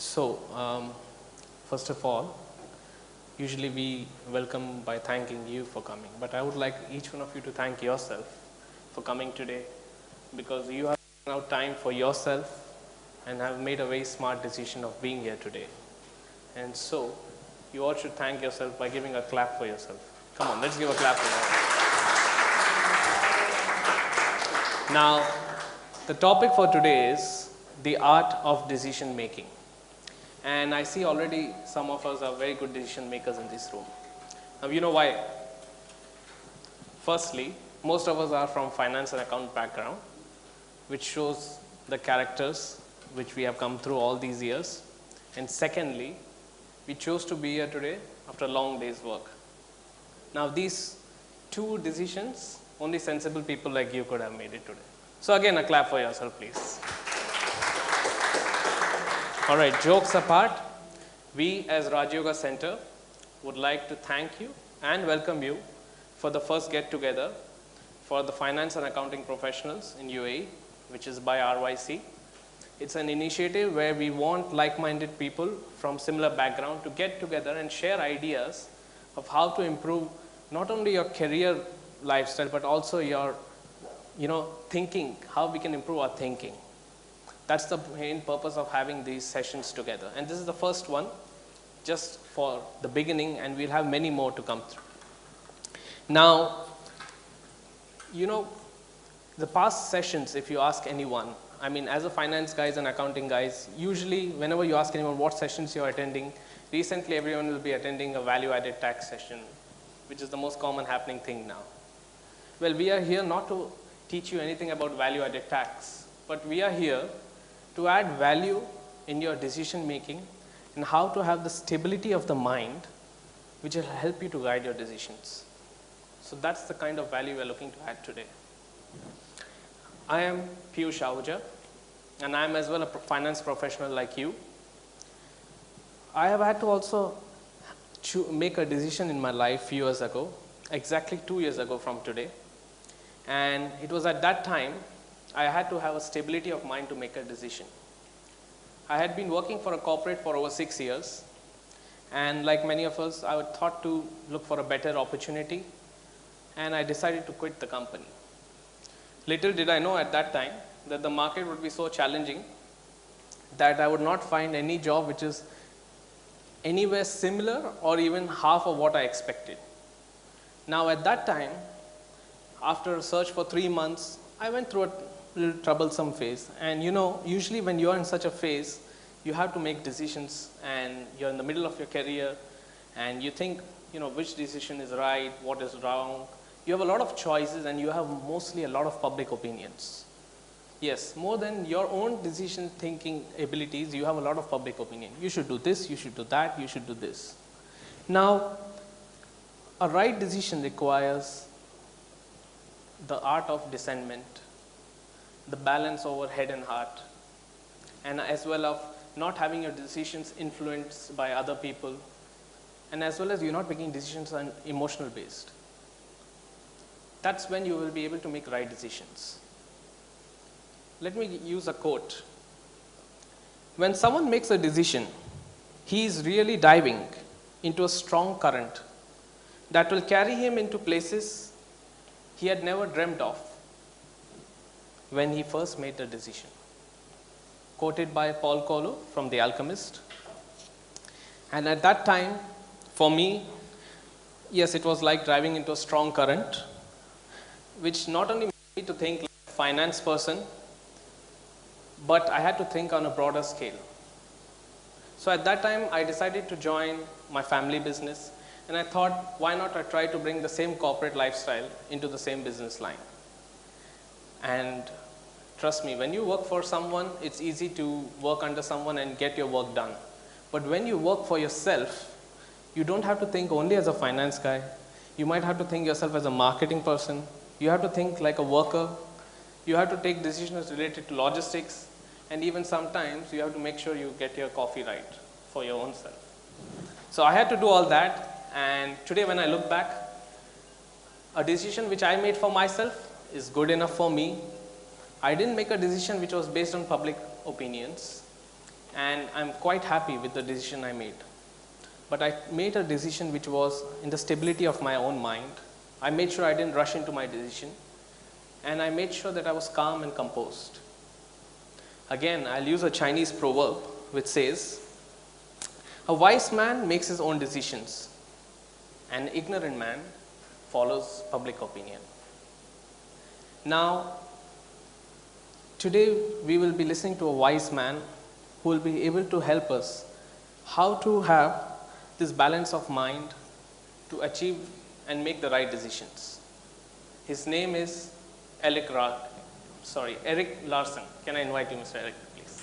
So, first of all, usually we welcome by thanking you for coming, but I would like each one of you to thank yourself for coming today, because you have taken out time for yourself and have made a very smart decision of being here today. And so, you all should thank yourself by giving a clap for yourself. Come on, let's give a clap for that. Now, the topic for today is the art of decision making. And I see already some of us are very good decision makers in this room. Now, you know why? Firstly, most of us are from finance and account background, which shows the characters which we have come through all these years. And secondly, we chose to be here today after a long day's work. Now, these two decisions, only sensible people like you could have made it today. So again, a clap for yourself, please. All right, jokes apart, we as Raj Yoga Center would like to thank you and welcome you for the first get-together for the finance and accounting professionals in UAE, which is by RYC. It's an initiative where we want like-minded people from similar background to get together and share ideas of how to improve not only your career lifestyle, but also your thinking, how we can improve our thinking. That's the main purpose of having these sessions together. And this is the first one, just for the beginning, and we'll have many more to come through. Now, the past sessions, if you ask anyone, I mean, as a finance guys and accounting guys, usually whenever you ask anyone what sessions you're attending, recently everyone will be attending a value-added tax session, which is the most common happening thing now. Well, we are here not to teach you anything about value-added tax, but we are here to add value in your decision making and how to have the stability of the mind which will help you to guide your decisions. So that's the kind of value we're looking to add today. I am Piyush Ahuja, and I am as well a finance professional like you. I have had to also make a decision in my life few years ago, exactly 2 years ago from today. And it was at that time I had to have a stability of mind to make a decision. I had been working for a corporate for over 6 years, and like many of us, I thought to look for a better opportunity, and I decided to quit the company. Little did I know at that time that the market would be so challenging that I would not find any job which is anywhere similar or even half of what I expected. Now at that time, after a search for 3 months, I went through a little troublesome phase. And usually when you are in such a phase, you have to make decisions, and you're in the middle of your career, and you think, which decision is right, what is wrong. You have a lot of choices, and you have mostly a lot of public opinions. Yes, more than your own decision thinking abilities, you have a lot of public opinion. You should do this, you should do that, you should do this. Now, a right decision requires the art of discernment, the balance over head and heart, and as well of not having your decisions influenced by other people, and as well as you're not making decisions on emotional based. That's when you will be able to make right decisions. Let me use a quote. When someone makes a decision, he is really diving into a strong current that will carry him into places he had never dreamt of when he first made the decision. Quoted by Paul Coelho from The Alchemist. And at that time, for me, yes, it was like driving into a strong current, which not only made me to think like a finance person, but I had to think on a broader scale. So at that time, I decided to join my family business, and I thought, why not I try to bring the same corporate lifestyle into the same business line? And trust me, when you work for someone, it's easy to work under someone and get your work done. But when you work for yourself, you don't have to think only as a finance guy. You might have to think yourself as a marketing person. You have to think like a worker. You have to take decisions related to logistics. And even sometimes you have to make sure you get your coffee right for your own self. So I had to do all that. And today when I look back, a decision which I made for myself is good enough for me. I didn't make a decision which was based on public opinions. and I'm quite happy with the decision I made. But I made a decision which was in the stability of my own mind. I made sure I didn't rush into my decision, and I made sure that I was calm and composed. Again, I'll use a Chinese proverb which says, a wise man makes his own decisions, an ignorant man follows public opinion. Now, today we will be listening to a wise man who will be able to help us how to have this balance of mind to achieve and make the right decisions. His name is Erik Larson. Can I invite you, Mr. Erik, please?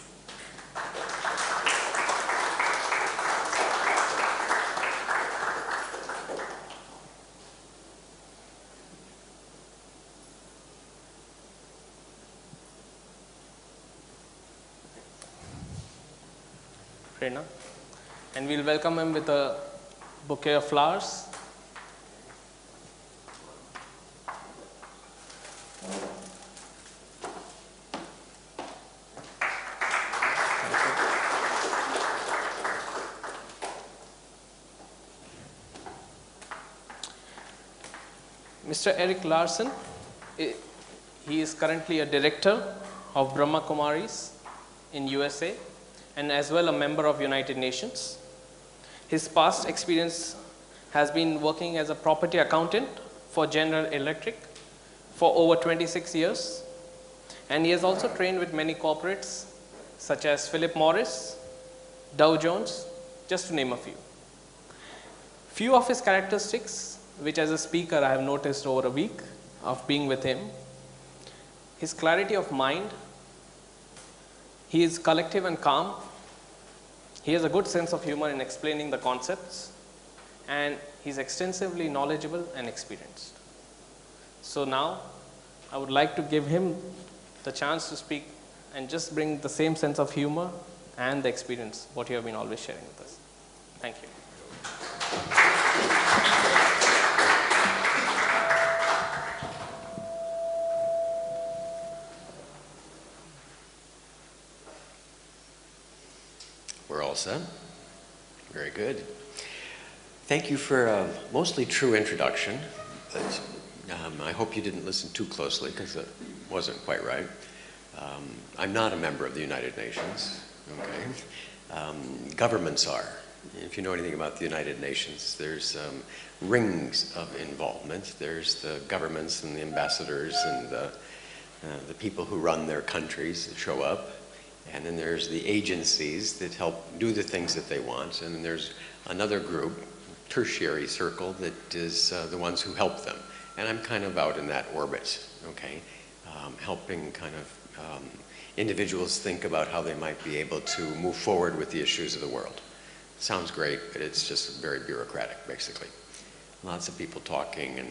Prerna. And we'll welcome him with a bouquet of flowers. Mr. Erik Larson, he is currently a director of Brahma Kumaris in USA and as well a member of United Nations. His past experience has been working as a property accountant for General Electric for over 26 years. And he has also trained with many corporates such as Philip Morris, Dow Jones, just to name a few. Few of his characteristics, which as a speaker I have noticed over a week of being with him: his clarity of mind, he is collective and calm, he has a good sense of humor in explaining the concepts, and he's extensively knowledgeable and experienced. So now I would like to give him the chance to speak and just bring the same sense of humor and the experience what you have been always sharing with us. Thank you. We're all set? Very good. Thank you for a mostly true introduction, but I hope you didn't listen too closely because it wasn't quite right. I'm not a member of the United Nations, okay? Governments are. If you know anything about the United Nations, there's rings of involvement. There's the governments and the ambassadors and the people who run their countries that show up. And then there's the agencies that help do the things that they want. And then there's another group, tertiary circle, that is the ones who help them. And I'm kind of out in that orbit, okay? Helping kind of individuals think about how they might be able to move forward with the issues of the world. Sounds great, but it's just very bureaucratic, basically. Lots of people talking, and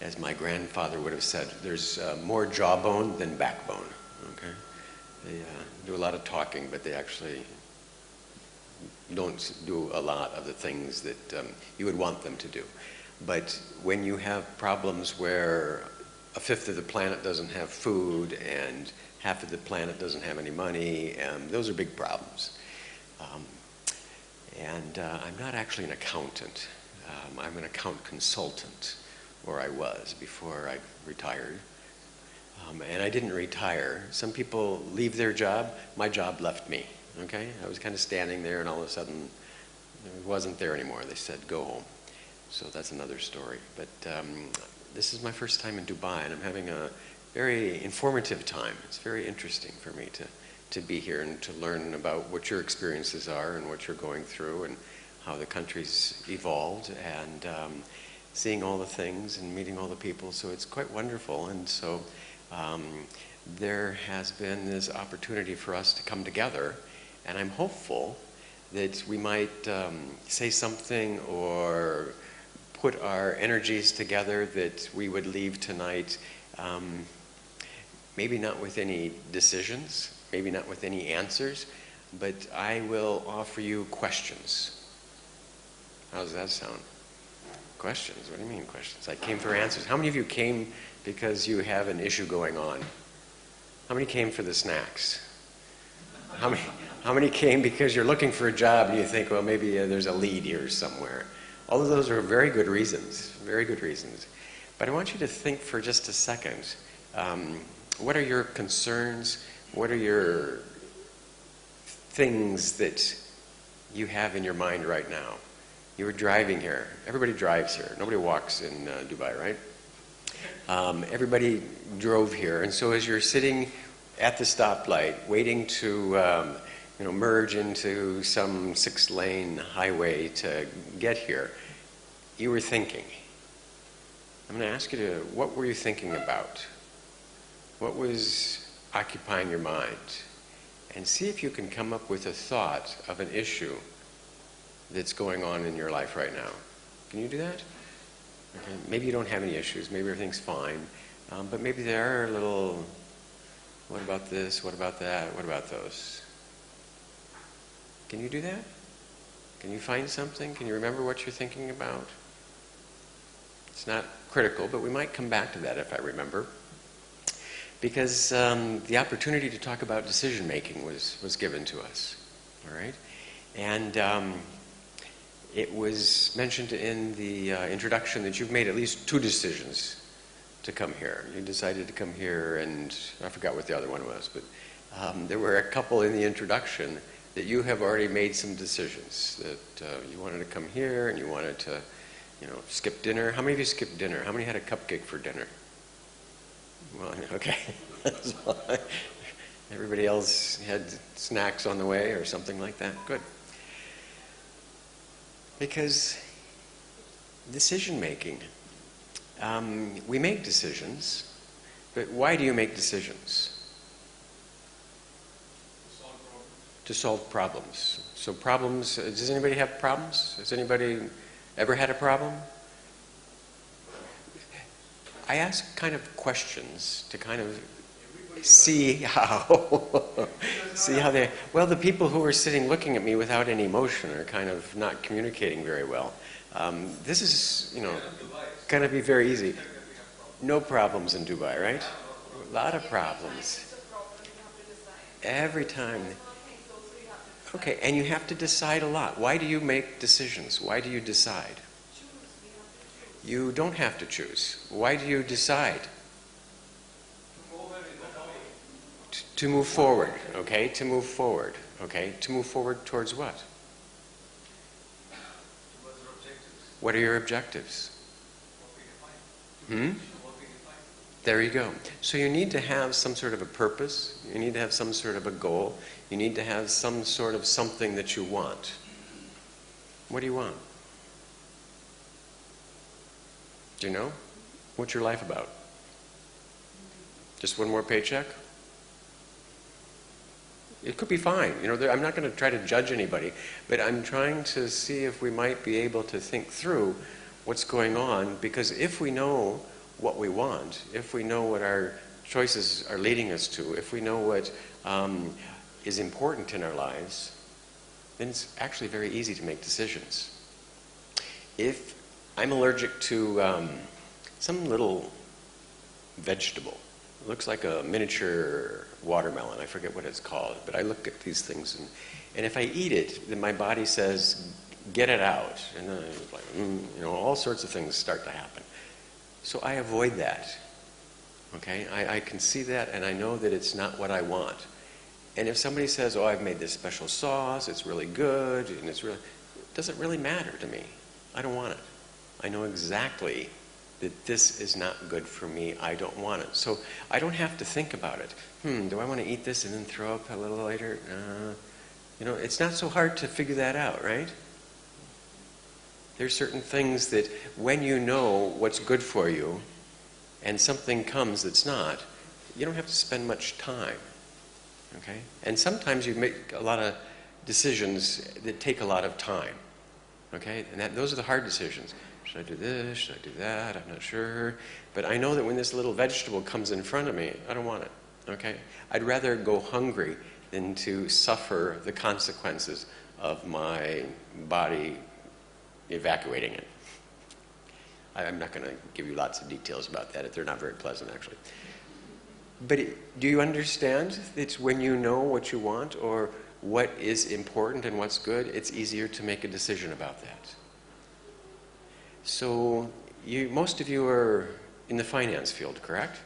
as my grandfather would have said, there's more jawbone than backbone, okay? They do a lot of talking, but they actually don't do a lot of the things that you would want them to do. But when you have problems where a fifth of the planet doesn't have food and half of the planet doesn't have any money, those are big problems. I'm not actually an accountant. I'm an account consultant, or I was before I retired. And I didn't retire. Some people leave their job. My job left me, okay? I was kind of standing there, and all of a sudden, it wasn't there anymore. They said, go home. So that's another story. But this is my first time in Dubai, and I'm having a very informative time. It's very interesting for me to be here and to learn about what your experiences are and what you're going through and how the country's evolved, and seeing all the things and meeting all the people. So it's quite wonderful. And so there has been this opportunity for us to come together, and I'm hopeful that we might say something or put our energies together that we would leave tonight, maybe not with any decisions, maybe not with any answers, but I will offer you questions. How does that sound? Questions? What do you mean questions? I came for answers. How many of you came because you have an issue going on? How many came for the snacks? How How many came because you're looking for a job and you think, well, maybe there's a lead here somewhere? All of those are very good reasons, very good reasons. But I want you to think for just a second. What are your concerns? What are your things that you have in your mind right now? You were driving here. Everybody drives here. Nobody walks in Dubai, right? Everybody drove here. And so as you're sitting at the stoplight, waiting to merge into some 6-lane highway to get here, you were thinking. I'm going to ask you what were you thinking about? What was occupying your mind? And see if you can come up with a thought of an issue that's going on in your life right now. Can you do that? Okay. Maybe you don't have any issues. Maybe everything's fine. But maybe there are little, what about this? What about that? What about those? Can you do that? Can you find something? Can you remember what you're thinking about? It's not critical, but we might come back to that if I remember. Because the opportunity to talk about decision making was given to us. All right? And it was mentioned in the introduction that you've made at least 2 decisions to come here. You decided to come here, and I forgot what the other one was, but there were a couple in the introduction that you have already made some decisions, that you wanted to come here and you wanted to, skip dinner. How many of you skipped dinner? How many had a cupcake for dinner? Well, okay. Everybody else had snacks on the way or something like that. Good. Because decision making, we make decisions, but why do you make decisions? To solve problems. So problems, does anybody have problems? Has anybody ever had a problem? I ask kind of questions to kind of see how they, well, the people who are sitting looking at me without any emotion are kind of not communicating very well. This is, going to be very easy. No problems in Dubai, right? A lot of problems. Every time. Okay, and you have to decide a lot. Why do you make decisions? Why do you decide? You don't have to choose. Why do you decide? To move forward, okay? To move forward, okay? To move forward towards what? What are your objectives? There you go. So you need to have some sort of a purpose. You need to have some sort of a goal. You need to have some sort of something that you want. What do you want? Do you know? What's your life about? Just one more paycheck? It could be fine. I'm not going to try to judge anybody, but I'm trying to see if we might be able to think through what's going on, because if we know what we want, if we know what our choices are leading us to, if we know what is important in our lives, then it's actually very easy to make decisions. If I'm allergic to some little vegetable, it looks like a miniature watermelon, I forget what it's called, but I look at these things, and if I eat it, then my body says, get it out, and then it's like, all sorts of things start to happen. So I avoid that, okay? I can see that, and I know that it's not what I want. And if somebody says, oh, I've made this special sauce, it's really good, and it doesn't really matter to me. I don't want it. I know exactly that this is not good for me. I don't want it. So I don't have to think about it. Do I want to eat this and then throw up a little later? It's not so hard to figure that out, right? There's certain things that when you know what's good for you and something comes that's not, you don't have to spend much time, okay? And sometimes you make a lot of decisions that take a lot of time, okay? And those are the hard decisions. Should I do this? Should I do that? I'm not sure. But I know that when this little vegetable comes in front of me, I don't want it, okay? I'd rather go hungry than to suffer the consequences of my body evacuating it. I'm not going to give you lots of details about that. They're not very pleasant, actually. But do you understand? It's when you know what you want or what is important and what's good, it's easier to make a decision about that. So most of you are in the finance field, correct?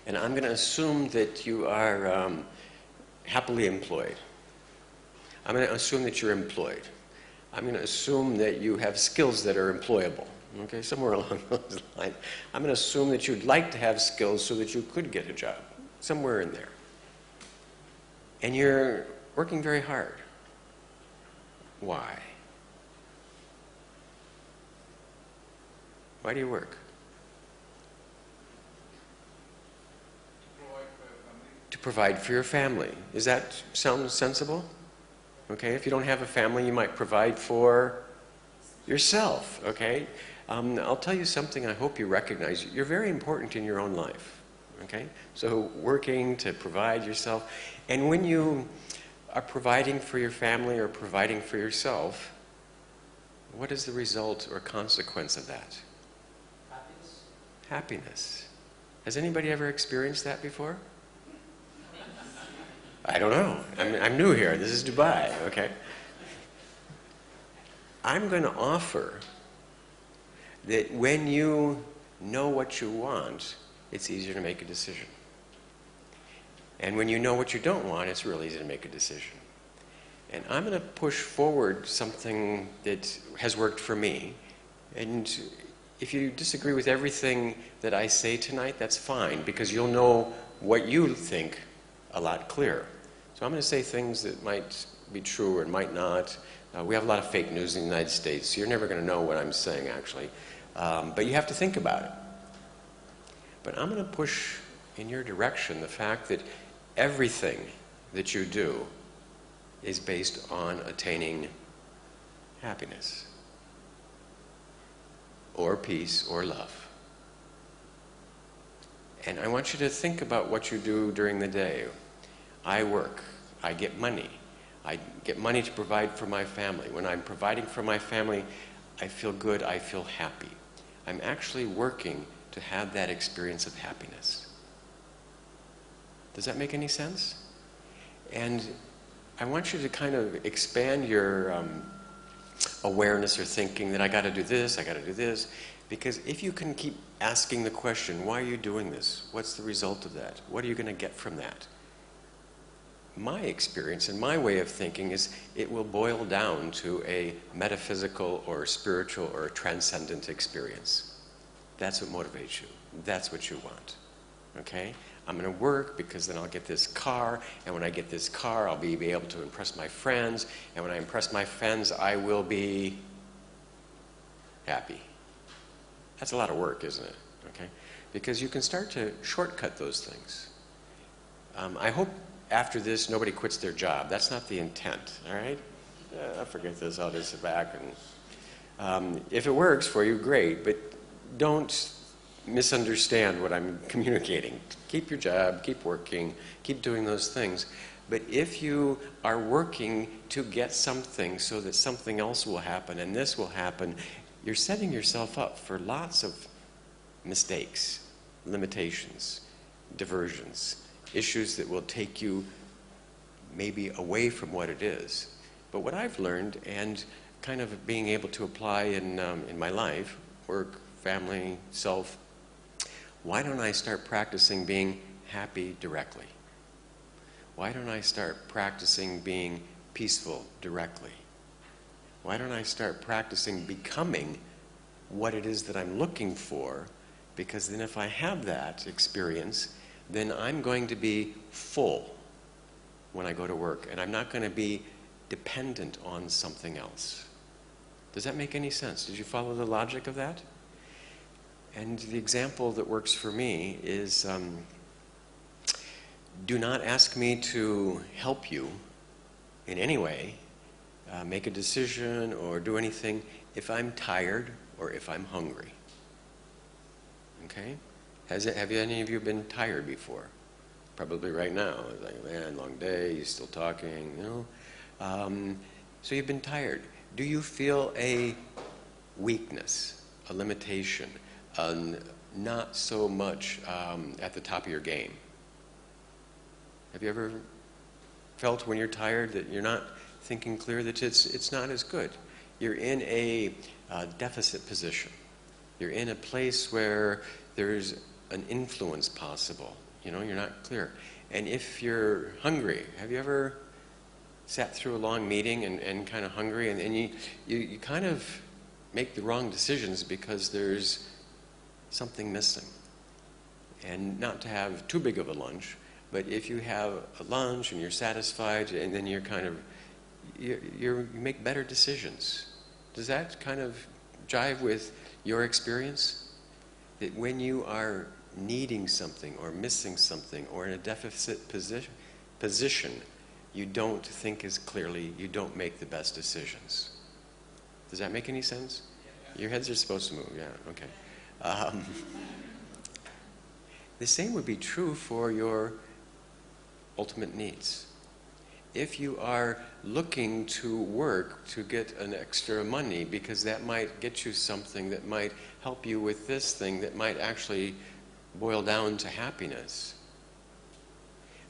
And I'm going to assume that you are happily employed. I'm going to assume that you're employed. I'm going to assume that you have skills that are employable. Okay, somewhere along those lines. I'm going to assume that you'd like to have skills so that you could get a job, somewhere in there. And you're working very hard. Why? Why do you work? To provide for your family. Does that sound sensible? Okay, if you don't have a family, you might provide for yourself, okay? I'll tell you something I hope you recognize. You're very important in your own life, okay? So working to provide yourself. And when you are providing for your family or providing for yourself, what is the result or consequence of that? Happiness. Happiness. Has anybody ever experienced that before? I don't know. I'm new here. This is Dubai, okay? I'm going to offer that when you know what you want, it's easier to make a decision. And when you know what you don't want, it's really easy to make a decision. And I'm going to push forward something that has worked for me. And if you disagree with everything that I say tonight, that's fine, because you'll know what you think a lot clearer. So I'm going to say things that might be true or might not. We have a lot of fake news in the United States, so you're never going to know what I'm saying, actually. But you have to think about it. But I'm going to push in your direction the fact that everything that you do is based on attaining happiness, or peace, or love. And I want you to think about what you do during the day. I work. I get money. I get money to provide for my family. When I'm providing for my family, I feel good. I feel happy. I'm actually working to have that experience of happiness. Does that make any sense? And I want you to kind of expand your awareness or thinking that I got to do this, I got to do this. Because if you can keep asking the question, why are you doing this? What's the result of that? What are you going to get from that? My experience and my way of thinking is it will boil down to a metaphysical or spiritual or transcendent experience. That's what motivates you. That's what you want. Okay? I'm going to work because then I'll get this car, and when I get this car, I'll be able to impress my friends, and when I impress my friends, I will be happy. That's a lot of work, isn't it? Okay? Because you can start to shortcut those things. I hope after this, nobody quits their job. That's not the intent, all right? I'll forget this, I'll just sit back. And if it works for you, great, but don't misunderstand what I'm communicating. Keep your job, keep working, keep doing those things. But if you are working to get something so that something else will happen and this will happen, you're setting yourself up for lots of mistakes, limitations, diversions, issues that will take you maybe away from what it is. But what I've learned, and kind of being able to apply in my life, work, family, self, why don't I start practicing being happy directly? Why don't I start practicing being peaceful directly? Why don't I start practicing becoming what it is that I'm looking for? Because then if I have that experience, then I'm going to be full when I go to work, and I'm not going to be dependent on something else. Does that make any sense? Did you follow the logic of that? And the example that works for me is, do not ask me to help you in any way, make a decision or do anything if I'm tired or if I'm hungry. Okay? Have any of you been tired before? Probably right now. It's like, man, long day, you're still talking, you know? So you've been tired. Do you feel a weakness, a limitation, not so much at the top of your game? Have you ever felt when you're tired that you're not thinking clear, that it's not as good. You're in a deficit position. You're in a place where there's an influence possible. You know, you're not clear. And if you're hungry, have you ever sat through a long meeting and kind of hungry, and you kind of make the wrong decisions because there's something missing? And not to have too big of a lunch, but if you have a lunch and you're satisfied, and then you're kind of, you make better decisions. Does that kind of jive with your experience? That when you are needing something or missing something or in a deficit position, you don't think as clearly, you don't make the best decisions. Does that make any sense? Your heads are supposed to move, yeah, okay. The same would be true for your ultimate needs. If you are looking to work to get an extra money because that might get you something that might help you with this thing that might actually boil down to happiness,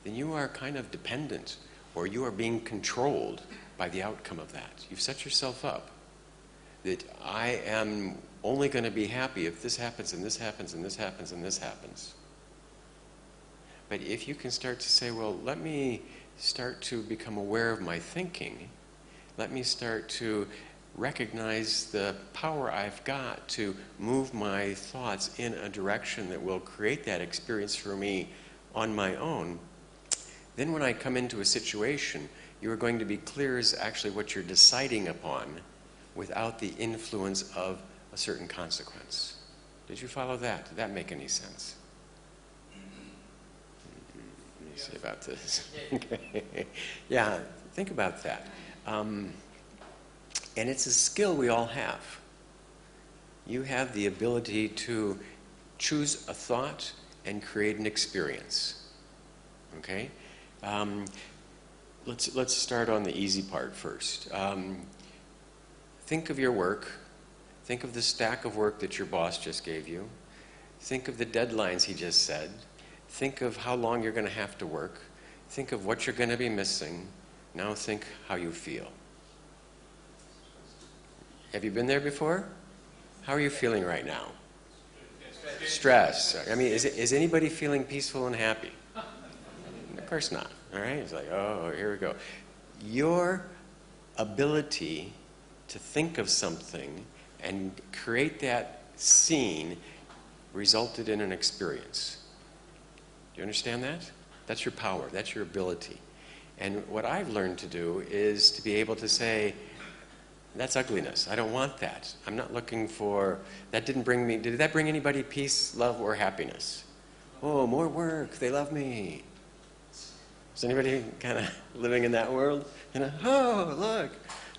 then you are kind of dependent, or you are being controlled by the outcome of that. You've set yourself up that I am only going to be happy if this happens and this happens and this happens and this happens. But if you can start to say, well, let me start to become aware of my thinking, let me start to recognize the power I've got to move my thoughts in a direction that will create that experience for me on my own, then when I come into a situation, you are going to be clear as actually what you're deciding upon without the influence of a certain consequence. Did you follow that? Did that make any sense? Let me see about this. Yeah, think about that. And it's a skill we all have. You have the ability to choose a thought and create an experience. Okay? Let's start on the easy part first. Think of your work. Think of the stack of work that your boss just gave you. Think of the deadlines he just said. Think of how long you're going to have to work. Think of what you're going to be missing. Now think how you feel. Have you been there before? How are you feeling right now? Stress. I mean, is anybody feeling peaceful and happy? Of course not. All right? It's like, oh, here we go. Your ability to think of something and create that scene resulted in an experience. Do you understand that? That's your power. That's your ability. And what I've learned to do is to be able to say, that's ugliness. I don't want that. I'm not looking for, that didn't bring me, did that bring anybody peace, love, or happiness? Oh, more work. They love me. Is anybody kind of living in that world? You know, oh, look,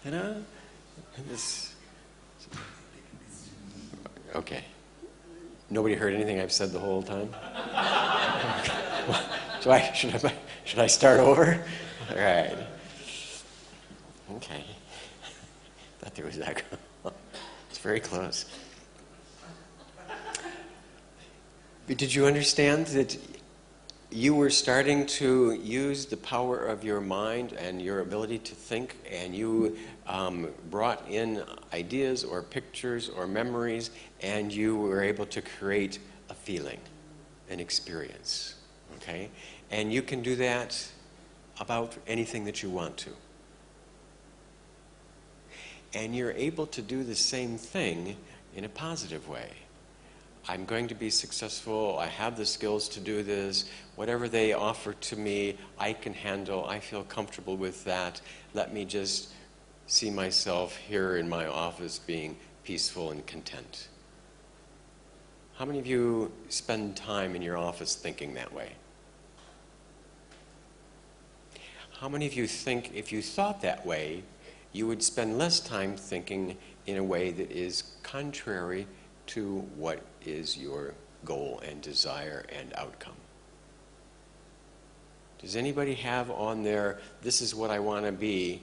you know, this. Okay. Nobody heard anything I've said the whole time? Should I start over? All right. Okay. Thought there was that. It's very close. But did you understand that you were starting to use the power of your mind and your ability to think, and you brought in ideas or pictures or memories, and you were able to create a feeling, an experience, okay? And you can do that about anything that you want to. And you're able to do the same thing in a positive way. I'm going to be successful, I have the skills to do this, whatever they offer to me, I can handle, I feel comfortable with that. Let me just see myself here in my office being peaceful and content. How many of you spend time in your office thinking that way? How many of you think if you thought that way, you would spend less time thinking in a way that is contrary to what is your goal and desire and outcome? Does anybody have on there, this is what I want to be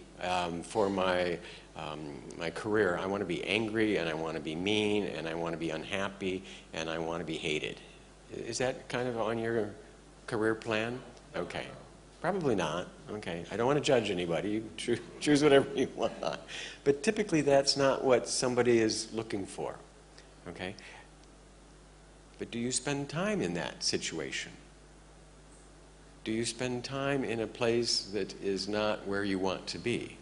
for my career? I want to be angry, and I want to be mean, and I want to be unhappy, and I want to be hated. Is that kind of on your career plan? Okay. Probably not. Okay. I don't want to judge anybody. You choose whatever you want. But typically that's not what somebody is looking for. Okay? But do you spend time in that situation? Do you spend time in a place that is not where you want to be?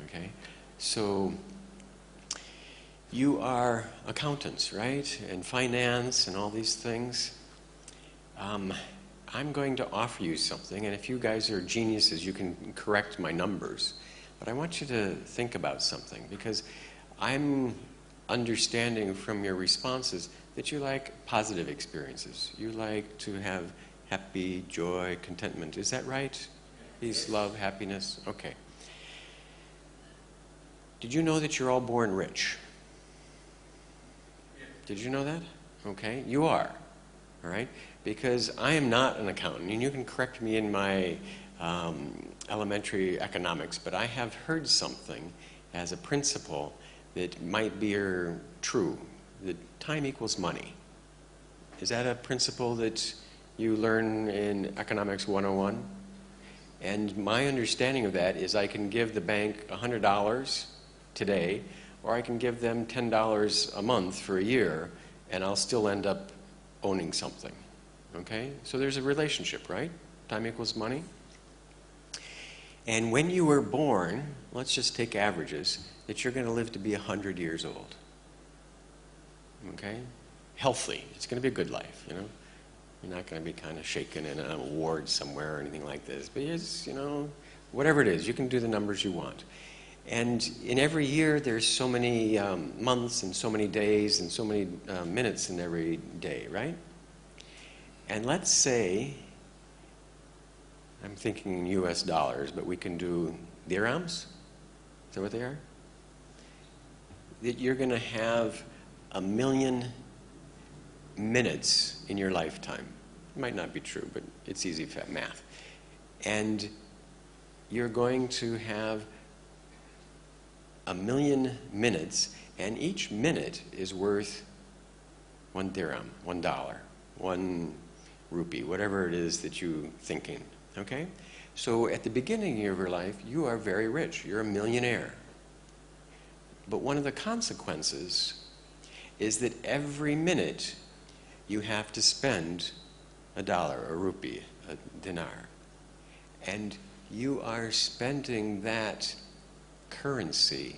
Okay? So you are accountants, right? And finance and all these things. I'm going to offer you something, and if you guys are geniuses, you can correct my numbers. But I want you to think about something, because I'm understanding from your responses that you like positive experiences. You like to have happy, joy, contentment. Is that right? Peace, love, happiness? Okay. Did you know that you're all born rich? Did you know that? Okay, you are. All right? Because I am not an accountant, and you can correct me in my elementary economics, but I have heard something as a principle that might be true, that time equals money. Is that a principle that you learn in Economics 101? And my understanding of that is I can give the bank $100 today, or I can give them $10 a month for a year, and I'll still end up owning something. Okay? So there's a relationship, right? Time equals money. And when you were born, let's just take averages, that you're going to live to be 100 years old. Okay? Healthy. It's going to be a good life, you know? You're not going to be kind of shaken in a ward somewhere or anything like this. But it's, you know, whatever it is, you can do the numbers you want. And in every year, there's so many months and so many days and so many minutes in every day, right? And let's say, I'm thinking US dollars, but we can do dirhams. Is that what they are? That you're going to have 1 million minutes in your lifetime. It might not be true, but it's easy math. And you're going to have 1 million minutes, and each minute is worth 1 dirham, $1, 1 rupee, whatever it is that you're thinking, okay? So at the beginning of your life, you are very rich. You're a millionaire. But one of the consequences is that every minute you have to spend $1, a rupee, a dinar. And you are spending that currency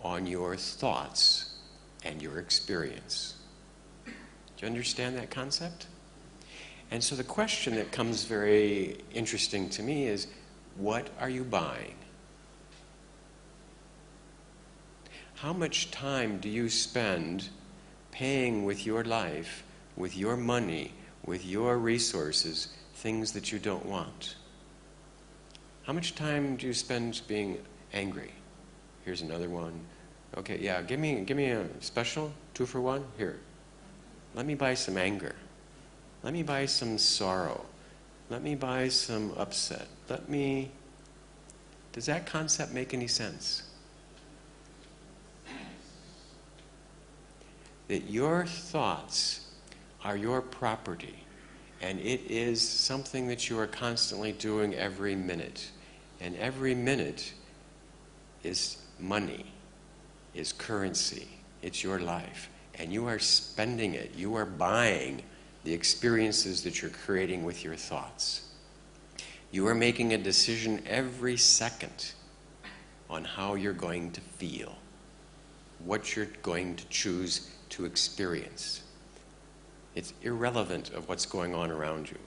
on your thoughts and your experience. Do you understand that concept? And so the question that comes very interesting to me is, what are you buying? How much time do you spend paying with your life, with your money, with your resources, things that you don't want? How much time do you spend being angry? Here's another one. Okay, yeah, give me a special 2 for 1. Here. Let me buy some anger. Let me buy some sorrow. Let me buy some upset. Does that concept make any sense? That your thoughts are your property, and it is something that you are constantly doing every minute. And every minute is money, is currency, it's your life. And you are spending it, you are buying the experiences that you're creating with your thoughts. You are making a decision every second on how you're going to feel, what you're going to choose to experience. It's irrelevant of what's going on around you.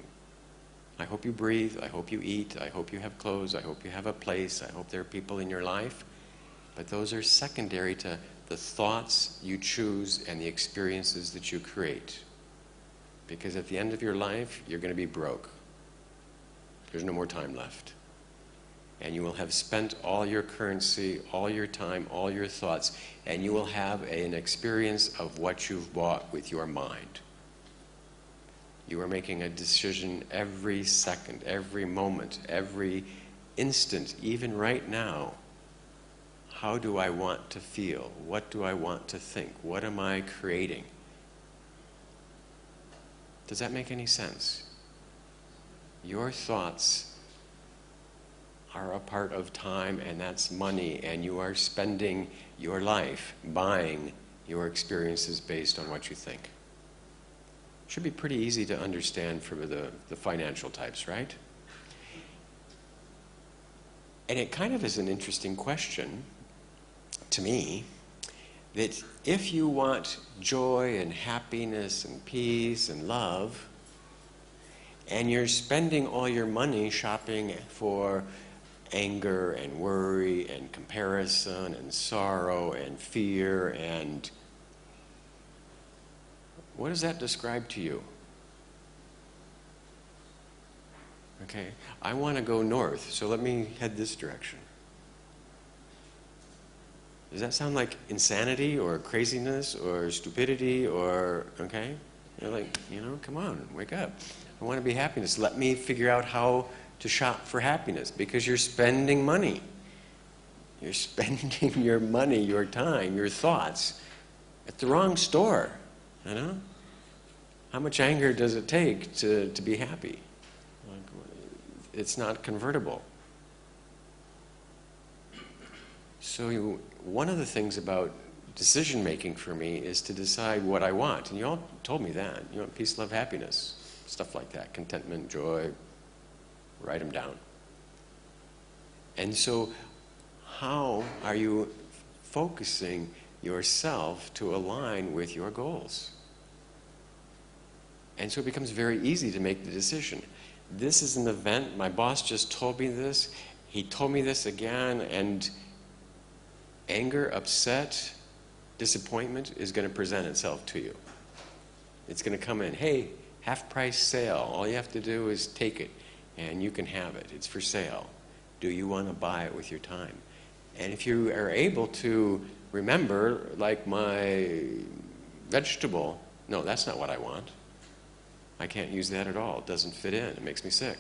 I hope you breathe, I hope you eat, I hope you have clothes, I hope you have a place, I hope there are people in your life, but those are secondary to the thoughts you choose and the experiences that you create. Because at the end of your life, you're going to be broke. There's no more time left. And you will have spent all your currency, all your time, all your thoughts, and you will have an experience of what you've bought with your mind. You are making a decision every second, every moment, every instant, even right now. How do I want to feel? What do I want to think? What am I creating? Does that make any sense? Your thoughts are a part of time, and that's money, and you are spending your life buying your experiences based on what you think. Should be pretty easy to understand for the financial types, right? And it kind of is an interesting question to me, that if you want joy and happiness and peace and love, and you're spending all your money shopping for anger and worry and comparison and sorrow and fear, and what does that describe to you? Okay, I want to go north, so let me head this direction. Does that sound like insanity or craziness or stupidity or, okay? You're like, come on, wake up. I want to be happiness. Let me figure out how to shop for happiness, because you're spending money. You're spending your money, your time, your thoughts at the wrong store, How much anger does it take to be happy? It's not convertible. So one of the things about decision making for me is to decide what I want. And you all told me that. You want peace, love, happiness, stuff like that, contentment, joy, write them down. And so how are you focusing yourself to align with your goals? And so it becomes very easy to make the decision. This is an event, my boss just told me this, he told me this again, and anger, upset, disappointment is going to present itself to you. It's going to come in, hey, half-price sale, all you have to do is take it, and you can have it. It's for sale. Do you want to buy it with your time? And if you are able to remember, like my vegetable, no, that's not what I want. I can't use that at all. It doesn't fit in. It makes me sick.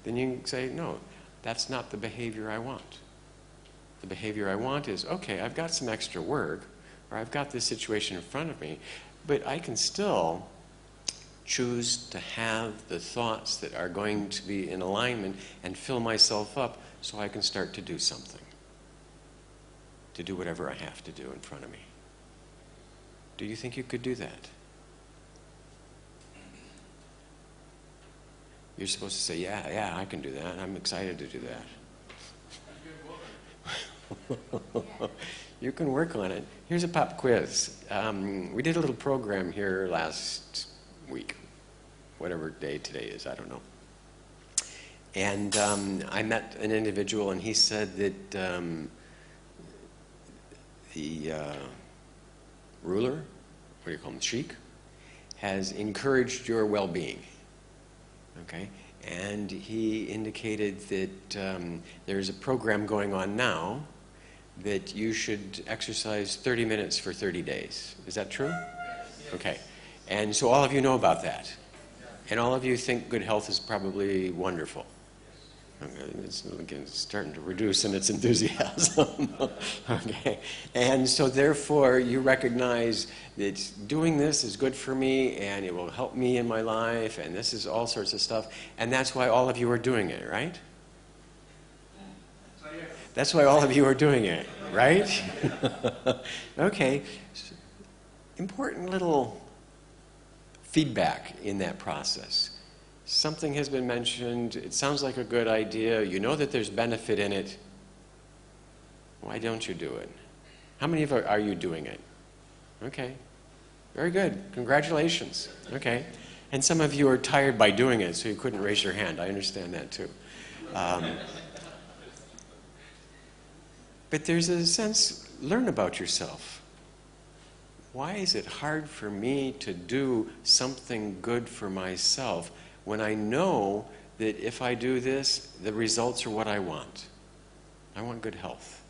Then you can say, no, that's not the behavior I want. The behavior I want is, okay, I've got some extra work, or I've got this situation in front of me, but I can still choose to have the thoughts that are going to be in alignment and fill myself up so I can start to do something, to do whatever I have to do in front of me. Do you think you could do that? You're supposed to say, yeah, I can do that. I'm excited to do that. You can work on it. Here's a pop quiz. We did a little program here last week, whatever day today is, I don't know. And I met an individual, and he said that the ruler, what do you call him, sheik, has encouraged your well-being. Okay, and he indicated that there's a program going on now that you should exercise 30 minutes for 30 days. Is that true? Okay, and so all of you know about that, and all of you think good health is probably wonderful. It's starting to reduce in its enthusiasm. Okay, and so therefore you recognize that doing this is good for me and it will help me in my life, and this is all sorts of stuff, and that's why all of you are doing it, right? That's why all of you are doing it, right? Okay, important little feedback in that process. Something has been mentioned, it sounds like a good idea, you know that there's benefit in it. Why don't you do it? How many of you are you doing it? Okay, very good, congratulations. Okay, and some of you are tired by doing it, so you couldn't raise your hand. I understand that too. But there's a sense, learn about yourself. Why is it hard for me to do something good for myself when I know that if I do this, the results are what I want? I want good health.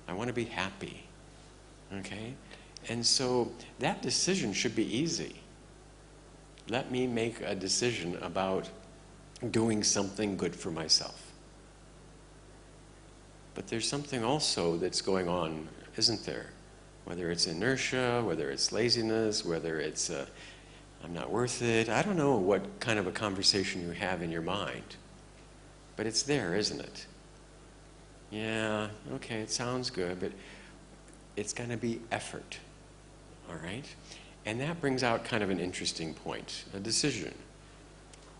I want to be happy. Okay? And so that decision should be easy. Let me make a decision about doing something good for myself. But there's something also that's going on, isn't there? Whether it's inertia, whether it's laziness, whether it's I'm not worth it. I don't know what kind of a conversation you have in your mind. But it's there, isn't it? Yeah, okay, it sounds good, but it's going to be effort, all right? And that brings out kind of an interesting point, a decision.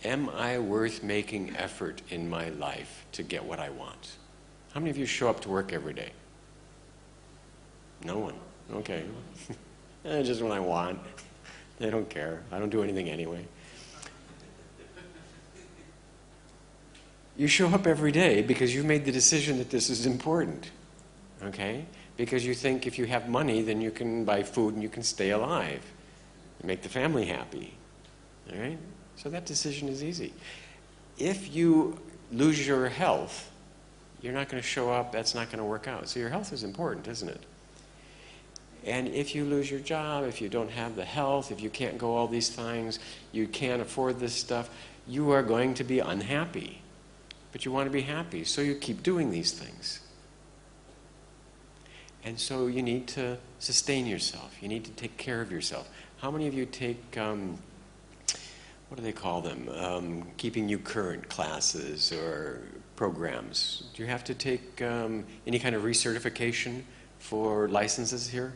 Am I worth making effort in my life to get what I want? How many of you show up to work every day? No one. Okay. Just when I want. They don't care. I don't do anything anyway. You show up every day because you've made the decision that this is important. Okay? Because you think if you have money, then you can buy food and you can stay alive and make the family happy. All right? So that decision is easy. If you lose your health, you're not going to show up, that's not going to work out. So your health is important, isn't it? And if you lose your job, if you don't have the health, if you can't go all these things, you can't afford this stuff, you are going to be unhappy. But you want to be happy, so you keep doing these things. And so you need to sustain yourself. You need to take care of yourself. How many of you take, what do they call them? Keeping you current classes or programs. Do you have to take any kind of recertification for licenses here?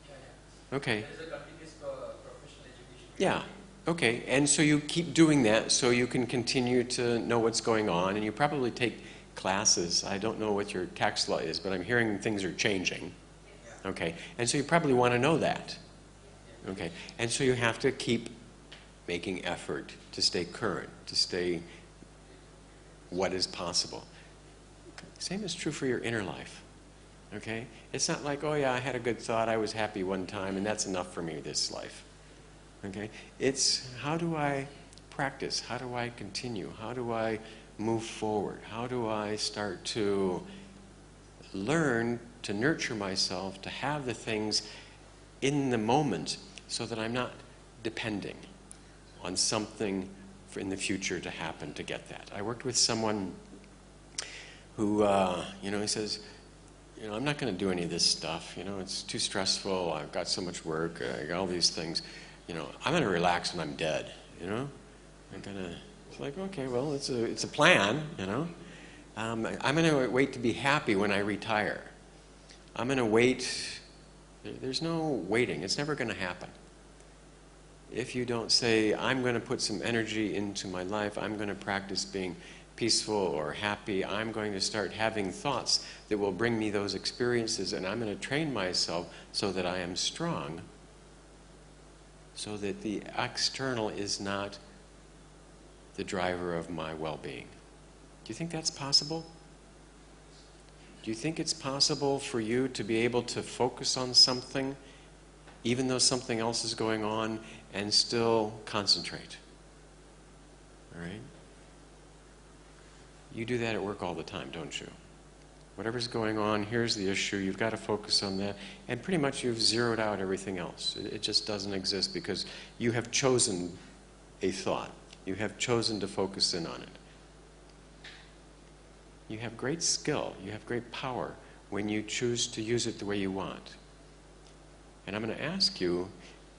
Yeah. Okay. There's a continuous professional education. Yeah. Okay. And so you keep doing that so you can continue to know what's going on, and you probably take classes. I don't know what your tax law is, but I'm hearing things are changing. Yeah. Okay. And so you probably want to know that. Okay. And so you have to keep making effort to stay current, to stay what is possible. Same is true for your inner life. Okay? It's not like, oh yeah, I had a good thought, I was happy one time, and that's enough for me this life. Okay? It's how do I practice? How do I continue? How do I move forward? How do I start to learn to nurture myself, to have the things in the moment so that I'm not depending on something in the future to happen to get that. I worked with someone who, he says, I'm not going to do any of this stuff. It's too stressful. I've got so much work. I got all these things. I'm going to relax when I'm dead. I'm going to. It's like, okay, well, it's a plan. I'm going to wait to be happy when I retire. I'm going to wait. There's no waiting. It's never going to happen. If you don't say, I'm going to put some energy into my life, I'm going to practice being peaceful or happy, I'm going to start having thoughts that will bring me those experiences, and I'm going to train myself so that I am strong, so that the external is not the driver of my well-being. Do you think that's possible? Do you think it's possible for you to be able to focus on something, even though something else is going on, and still concentrate? All right? You do that at work all the time, don't you? Whatever's going on, here's the issue, you've got to focus on that, and pretty much you've zeroed out everything else. It just doesn't exist because you have chosen a thought. You have chosen to focus in on it. You have great skill, you have great power when you choose to use it the way you want. And I'm going to ask you,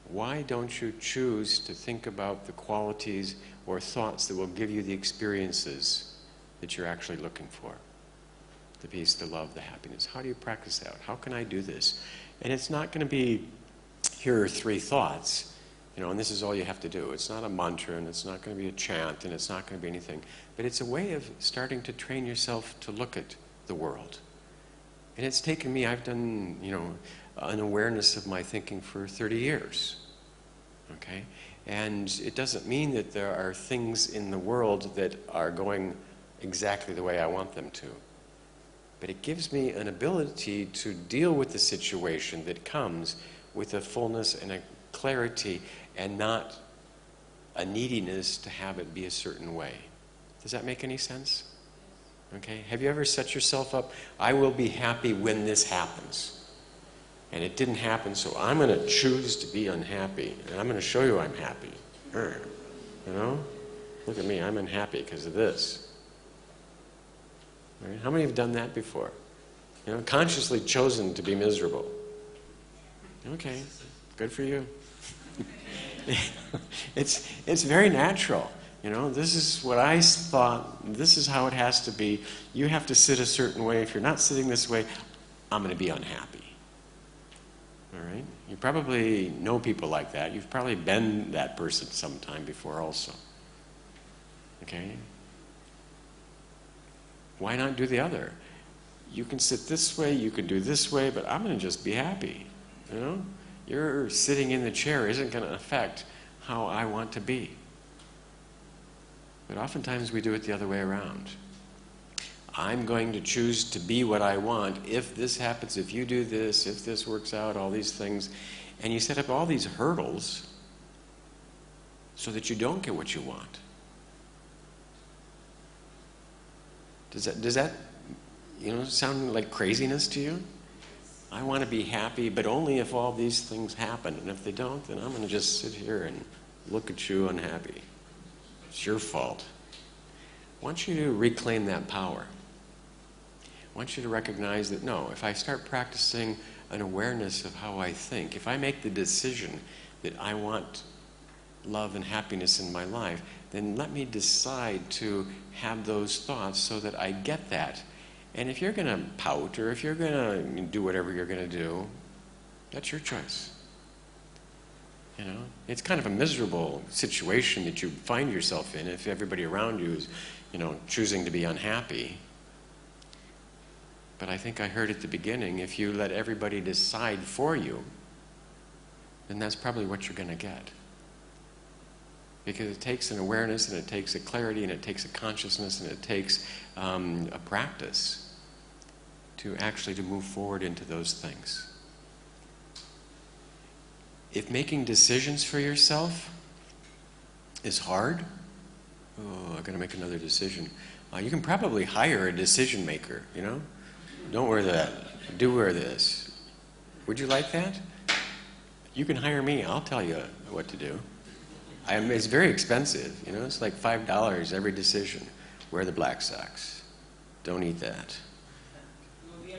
why don't you choose to think about the qualities or thoughts that will give you the experiences that you're actually looking for? The peace, the love, the happiness. How do you practice that? How can I do this? And it's not going to be, here are 3 thoughts, and this is all you have to do. It's not a mantra, and it's not going to be a chant, and it's not going to be anything. But it's a way of starting to train yourself to look at the world. And it's taken me, I've done, an awareness of my thinking for 30 years. Okay? And it doesn't mean that there are things in the world that are going exactly the way I want them to. But it gives me an ability to deal with the situation that comes with a fullness and a clarity and not a neediness to have it be a certain way. Does that make any sense? Okay? Have you ever set yourself up, I will be happy when this happens. And it didn't happen, so I'm going to choose to be unhappy. And I'm going to show you I'm happy. Look at me, I'm unhappy because of this. Right? How many have done that before? Consciously chosen to be miserable. Okay, good for you. It's very natural. You know, this is what I thought, this is how it has to be. You have to sit a certain way. If you're not sitting this way, I'm going to be unhappy. All right? You probably know people like that. You've probably been that person sometime before also. Okay? Why not do the other? You can sit this way, you can do this way, but I'm going to just be happy. You know? Your sitting in the chair isn't going to affect how I want to be. But oftentimes we do it the other way around. I'm going to choose to be what I want if this happens, if you do this, if this works out, all these things. And you set up all these hurdles so that you don't get what you want. Does that sound like craziness to you? I want to be happy, but only if all these things happen. And if they don't, then I'm going to just sit here and look at you unhappy. It's your fault. I want you to reclaim that power. I want you to recognize that, no, if I start practicing an awareness of how I think, if I make the decision that I want love and happiness in my life, then let me decide to have those thoughts so that I get that. And if you're going to pout or if you're going to do whatever you're going to do, that's your choice. You know, it's kind of a miserable situation that you find yourself in if everybody around you is, choosing to be unhappy. But I think I heard at the beginning, if you let everybody decide for you, then that's probably what you're going to get. Because it takes an awareness, and it takes a clarity, and it takes a consciousness, and it takes a practice to actually to move forward into those things. If making decisions for yourself is hard, I've got to make another decision. You can probably hire a decision maker, Don't wear that. Do wear this. Would you like that? You can hire me. I'll tell you what to do. It's very expensive, It's like $5 every decision. Wear the black socks. Don't eat that.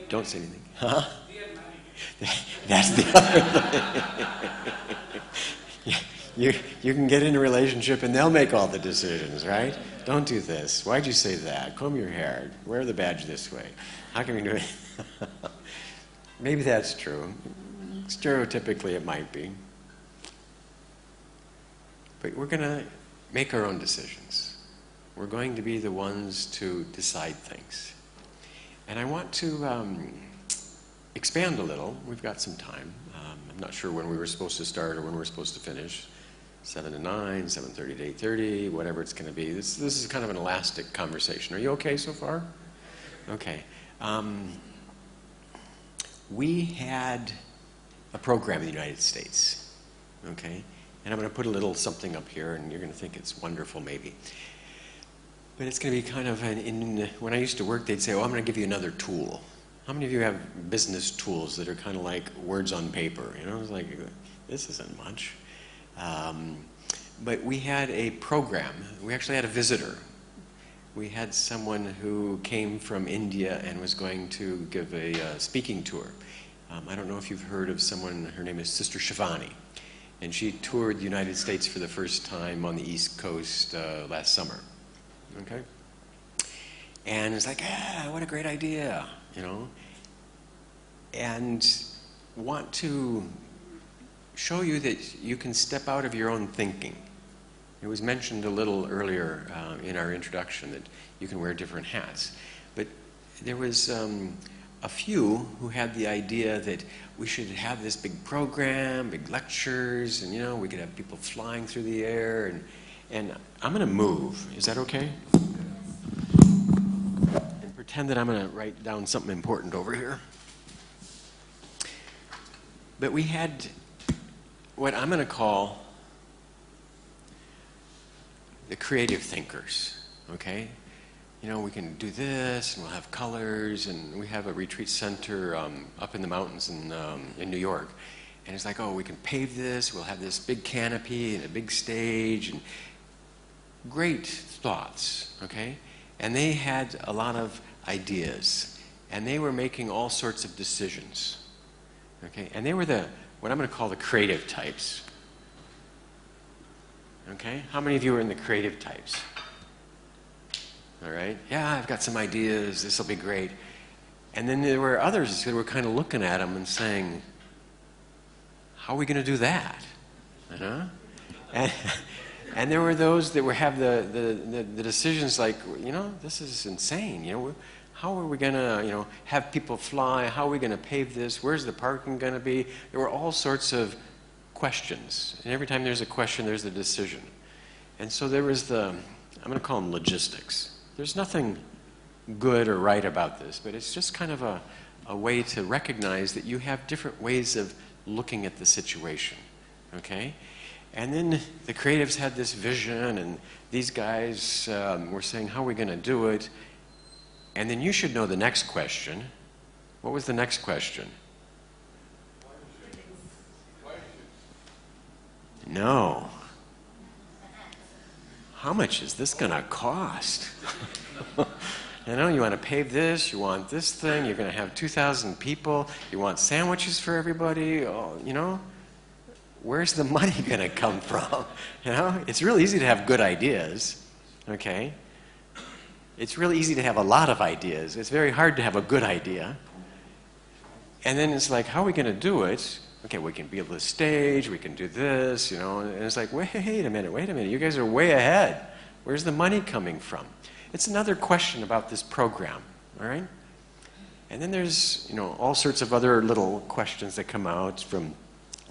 Don't say anything. Huh? That's the other thing. You can get in a relationship and they'll make all the decisions, right? Don't do this. Why'd you say that? Comb your hair. Wear the badge this way. How can we do it? Maybe that's true. Stereotypically, it might be. But we're going to make our own decisions. We're going to be the ones to decide things. And I want to expand a little. We've got some time. I'm not sure when we were supposed to start or when we're supposed to finish. 7 to 9, 7:30 to 8:30, whatever it's going to be. This is kind of an elastic conversation. Are you okay so far? Okay. We had a program in the United States, okay? And I'm going to put a little something up here, and you're going to think it's wonderful, maybe. But it's going to be kind of, when I used to work, they'd say, I'm going to give you another tool. How many of you have business tools that are kind of like words on paper? It's like, this isn't much. But we had a program. We actually had a visitor. We had someone who came from India and was going to give a speaking tour. I don't know if you've heard of someone, her name is Sister Shivani. And she toured the United States for the first time on the East Coast last summer. Okay? And it's like, what a great idea, And want to show you that you can step out of your own thinking. It was mentioned a little earlier in our introduction that you can wear different hats. But there was a few who had the idea that we should have this big program, big lectures, and we could have people flying through the air. And I'm going to move. Is that okay? And pretend that I'm going to write down something important over here. But we had what I'm going to call the creative thinkers, okay? We can do this, and we'll have colors, and we have a retreat center up in the mountains in New York. And it's like, we can pave this, we'll have this big canopy and a big stage, and great thoughts, okay? And they had a lot of ideas, and they were making all sorts of decisions, okay? And they were what I'm going to call the creative types. Okay? How many of you are in the creative types? All right? Yeah, I've got some ideas. This will be great. And then there were others that were kind of looking at them and saying, how are we going to do that? You know? And there were those that would have the decisions like, this is insane. How are we going to, have people fly? How are we going to pave this? Where's the parking going to be? There were all sorts of questions. And every time there's a question, there's a decision. And so there was I'm going to call them logistics. There's nothing good or right about this, but it's just kind of a way to recognize that you have different ways of looking at the situation. Okay? And then the creatives had this vision, and these guys were saying, how are we going to do it? And then you should know the next question. What was the next question? No. How much is this going to cost? You want to pave this, you want this thing, you're going to have 2,000 people, you want sandwiches for everybody, where's the money going to come from? It's really easy to have good ideas, okay? It's really easy to have a lot of ideas. It's very hard to have a good idea. And then it's like, how are we going to do it? Okay, we can build this stage, we can do this, and it's like, wait a minute, you guys are way ahead. Where's the money coming from? It's another question about this program, all right? And then there's, all sorts of other little questions that come out from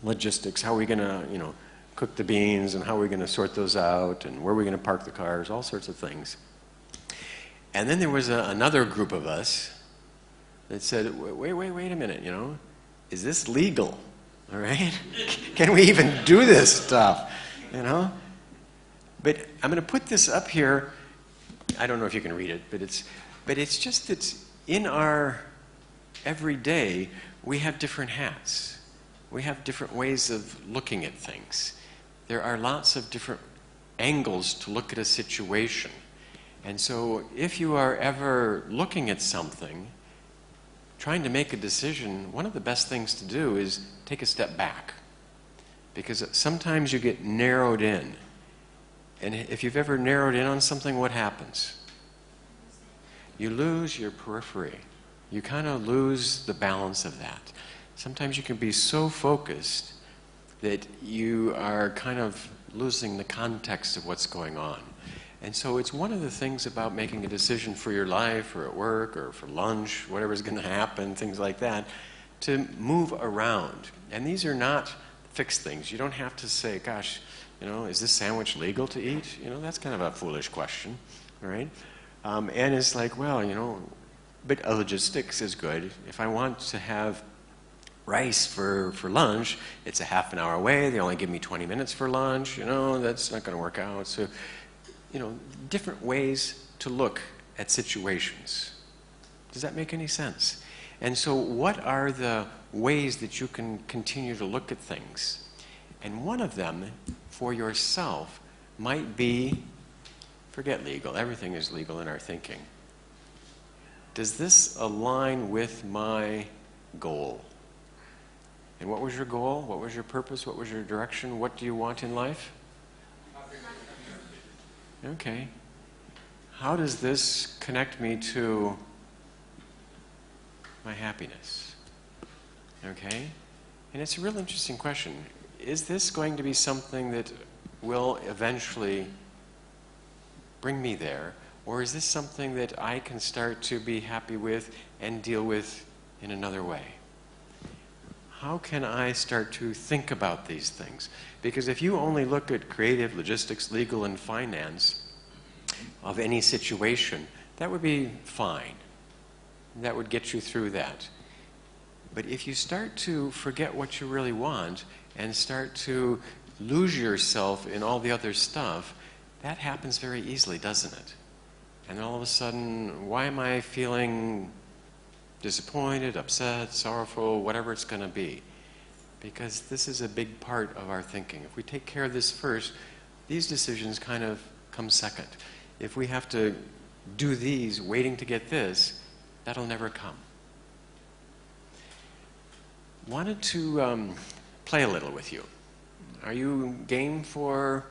logistics. How are we going to, cook the beans, and how are we going to sort those out, and where are we going to park the cars, all sorts of things. And then there was another group of us that said, wait a minute, is this legal, all right? Can we even do this stuff, But I'm going to put this up here. I don't know if you can read it, but it's just that in our everyday, we have different hats. We have different ways of looking at things. There are lots of different angles to look at a situation. And so if you are ever looking at something, trying to make a decision, one of the best things to do is take a step back. Because sometimes you get narrowed in. And if you've ever narrowed in on something, what happens? You lose your periphery. You kind of lose the balance of that. Sometimes you can be so focused that you are kind of losing the context of what's going on. And so it's one of the things about making a decision for your life or at work or for lunch, whatever's going to happen, things like that, to move around. And these are not fixed things. You don't have to say, gosh, is this sandwich legal to eat? That's kind of a foolish question, all right? And it's like, well, but logistics is good. If I want to have rice for lunch, it's a half an hour away. They only give me 20 minutes for lunch. That's not going to work out. So, different ways to look at situations. Does that make any sense? And so what are the ways that you can continue to look at things? And one of them, for yourself, might be, forget legal. Everything is legal in our thinking. Does this align with my goal? And what was your goal? What was your purpose? What was your direction? What do you want in life? Okay. How does this connect me to my happiness? Okay? And it's a real interesting question. Is this going to be something that will eventually bring me there? Or is this something that I can start to be happy with and deal with in another way? How can I start to think about these things? Because if you only look at creative, logistics, legal, and finance of any situation, that would be fine. That would get you through that. But if you start to forget what you really want and start to lose yourself in all the other stuff, that happens very easily, doesn't it? And then all of a sudden, why am I feeling disappointed, upset, sorrowful, whatever it's going to be? Because this is a big part of our thinking. If we take care of this first, these decisions kind of come second. If we have to do these waiting to get this, that'll never come. Wanted to play a little with you. Are you game for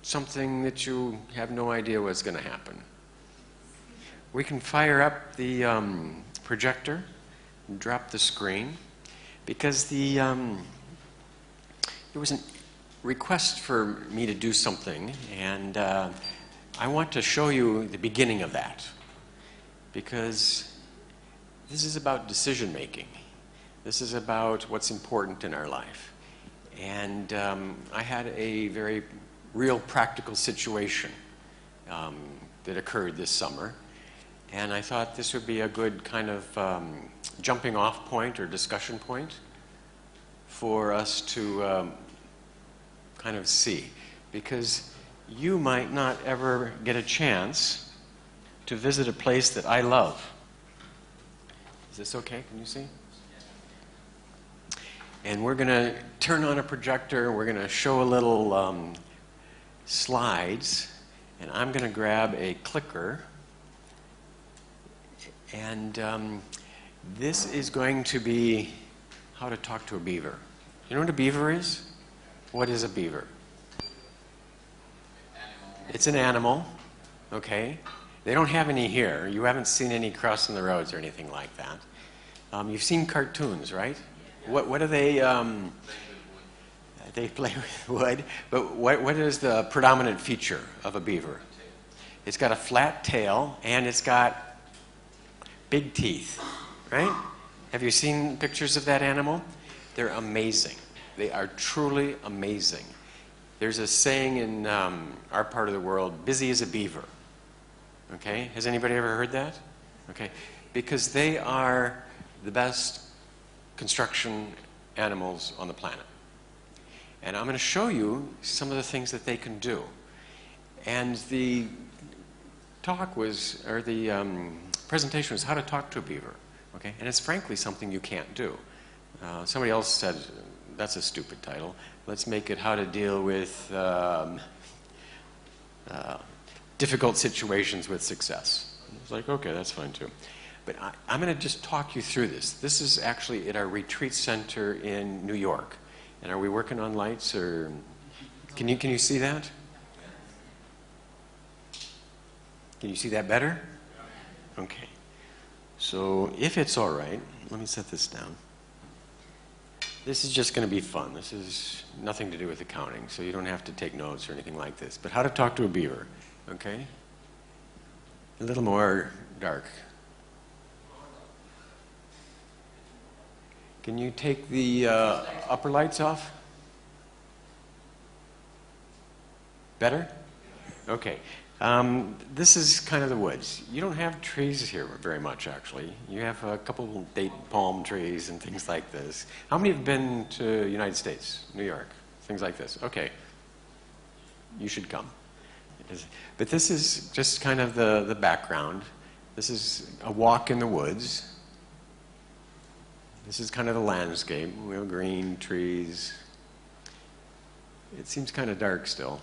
something that you have no idea what's going to happen. We can fire up the projector and drop the screen, because there was a request for me to do something, and I want to show you the beginning of that, because this is about decision making. This is about what's important in our life. And I had a very real practical situation that occurred this summer. And I thought this would be a good kind of jumping off point or discussion point for us to kind of see. Because you might not ever get a chance to visit a place that I love. Is this okay? Can you see? And we're going to turn on a projector. We're going to show a little slides. And I'm going to grab a clicker. And this is going to be how to talk to a beaver. You know what a beaver is? What is a beaver? It's an animal, okay? They don't have any here. You haven't seen any crossing the roads or anything like that. You've seen cartoons, right? What do they? They play with wood. But what is the predominant feature of a beaver? It's got a flat tail and it's got big teeth, right? Have you seen pictures of that animal? They're amazing. They are truly amazing. There's a saying in our part of the world, busy as a beaver. Okay? Has anybody ever heard that? Okay. Because they are the best construction animals on the planet. And I'm going to show you some of the things that they can do. And the talk was, or the presentation was how to talk to a beaver. Okay? And it's frankly something you can't do. Somebody else said, that's a stupid title. Let's make it how to deal with difficult situations with success. It's like, okay, that's fine too. But I'm going to just talk you through this. This is actually at our retreat center in New York. And are we working on lights, or can you see that? Can you see that better? Okay. So if it's all right, let me set this down. This is just going to be fun. This is nothing to do with accounting, so you don't have to take notes or anything like this. But how to talk to a beaver, okay? A little more dark. Can you take the upper lights off? Better? Okay. This is kind of the woods. You don't have trees here very much, actually. You have a couple date palm trees and things like this. How many have been to the United States, New York, things like this? Okay. You should come. But this is just kind of the background. This is a walk in the woods. This is kind of the landscape. We have green trees. It seems kind of dark still.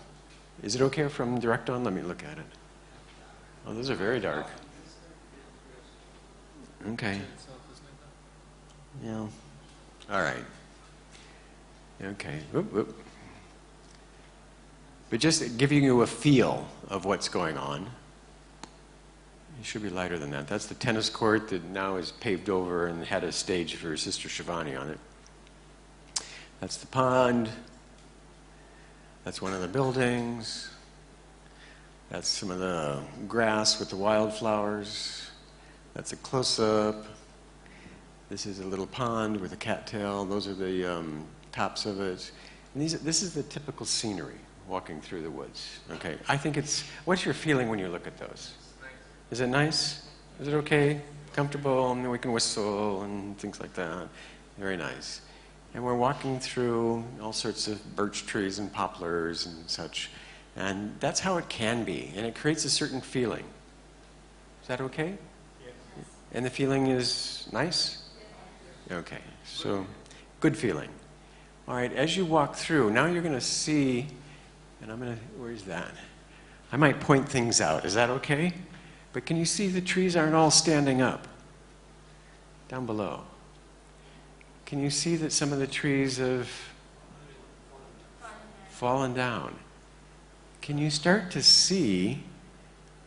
Is it okay from direct on? Let me look at it. Oh, those are very dark. Okay. Yeah. All right. Okay. Whoop, whoop. But just giving you a feel of what's going on. It should be lighter than that. That's the tennis court that now is paved over and had a stage for Sister Shivani on it. That's the pond. That's one of the buildings. That's some of the grass with the wildflowers. That's a close-up. This is a little pond with a cattail. Those are the tops of it. And this is the typical scenery walking through the woods. Okay, I think it's, what's your feeling when you look at those? Is it nice? Is it okay? Comfortable? And we can whistle and things like that. Very nice. And we're walking through all sorts of birch trees and poplars and such. And that's how it can be. And it creates a certain feeling. Is that okay? Yes. And the feeling is nice? Okay. So, good feeling. All right, as you walk through, now you're going to see, and I'm going to, where's that? I might point things out. Is that okay? But can you see the trees aren't all standing up? Down below. Can you see that some of the trees have fallen down? can you start to see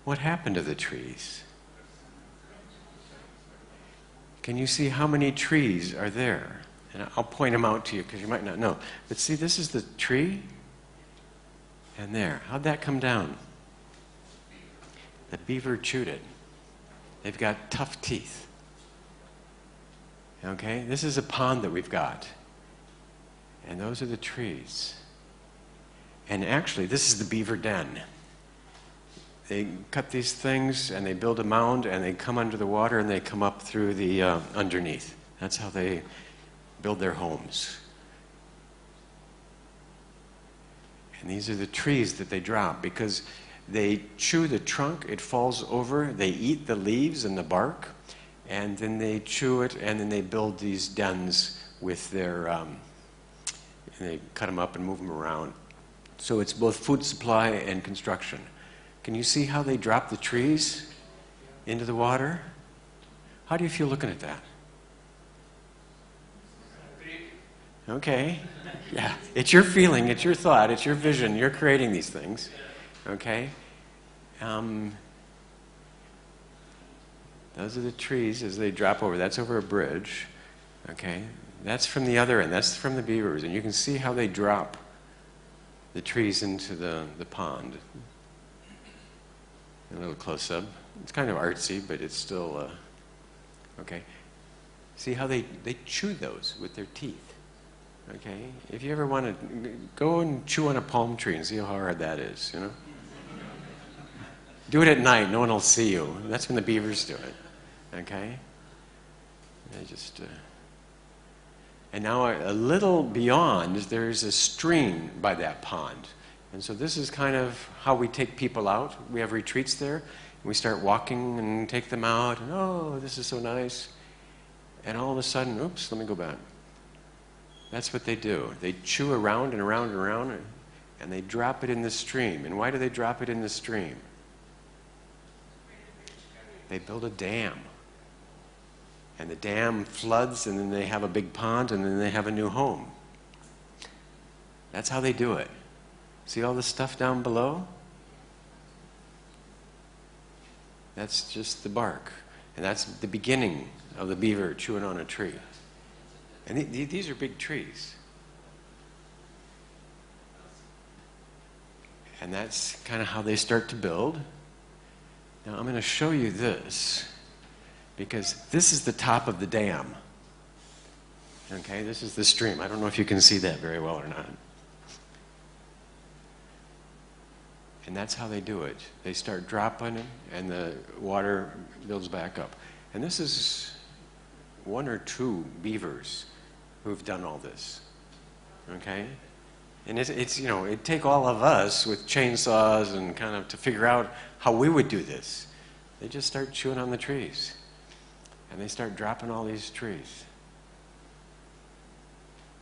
what happened to the trees? Can you see how many trees are there? And I'll point them out to you because you might not know. But see, this is the tree, and there. How'd that come down? The beaver chewed it. They've got tough teeth. Okay? This is a pond that we've got. And those are the trees. And actually, this is the beaver den. They cut these things and they build a mound and they come under the water and they come up through the underneath. That's how they build their homes. And these are the trees that they drop because they chew the trunk, it falls over, they eat the leaves and the bark, and then they chew it and then they build these dens with their, and they cut them up and move them around. So it's both food supply and construction. Can you see how they drop the trees into the water? How do you feel looking at that? Okay. Yeah. It's your feeling, it's your thought, it's your vision. You're creating these things. Okay? Those are the trees as they drop over. That's over a bridge. Okay? That's from the other end. That's from the beavers. And you can see how they drop the trees into the pond. A little close-up. It's kind of artsy, but it's still, okay. See how they chew those with their teeth, okay? If you ever want to go and chew on a palm tree and see how hard that is, you know? Do it at night, no one will see you. That's when the beavers do it, okay? They just, and now a little beyond, there's a stream by that pond. And so this is kind of how we take people out. We have retreats there. And we start walking and take them out. And, oh, this is so nice. And all of a sudden, oops, let me go back. That's what they do. They chew around and around and around, and they drop it in the stream. And why do they drop it in the stream? They build a dam. And the dam floods, and then they have a big pond, and then they have a new home. That's how they do it. See all the stuff down below? That's just the bark. And that's the beginning of the beaver chewing on a tree. And these are big trees. And that's kind of how they start to build. Now I'm going to show you this, because this is the top of the dam. Okay, this is the stream. I don't know if you can see that very well or not. And that's how they do it. They start dropping it, and the water builds back up. And this is one or two beavers who've done all this. Okay? And it's you know, it'd take all of us with chainsaws and kind of to figure out how we would do this. They just start chewing on the trees. And they start dropping all these trees.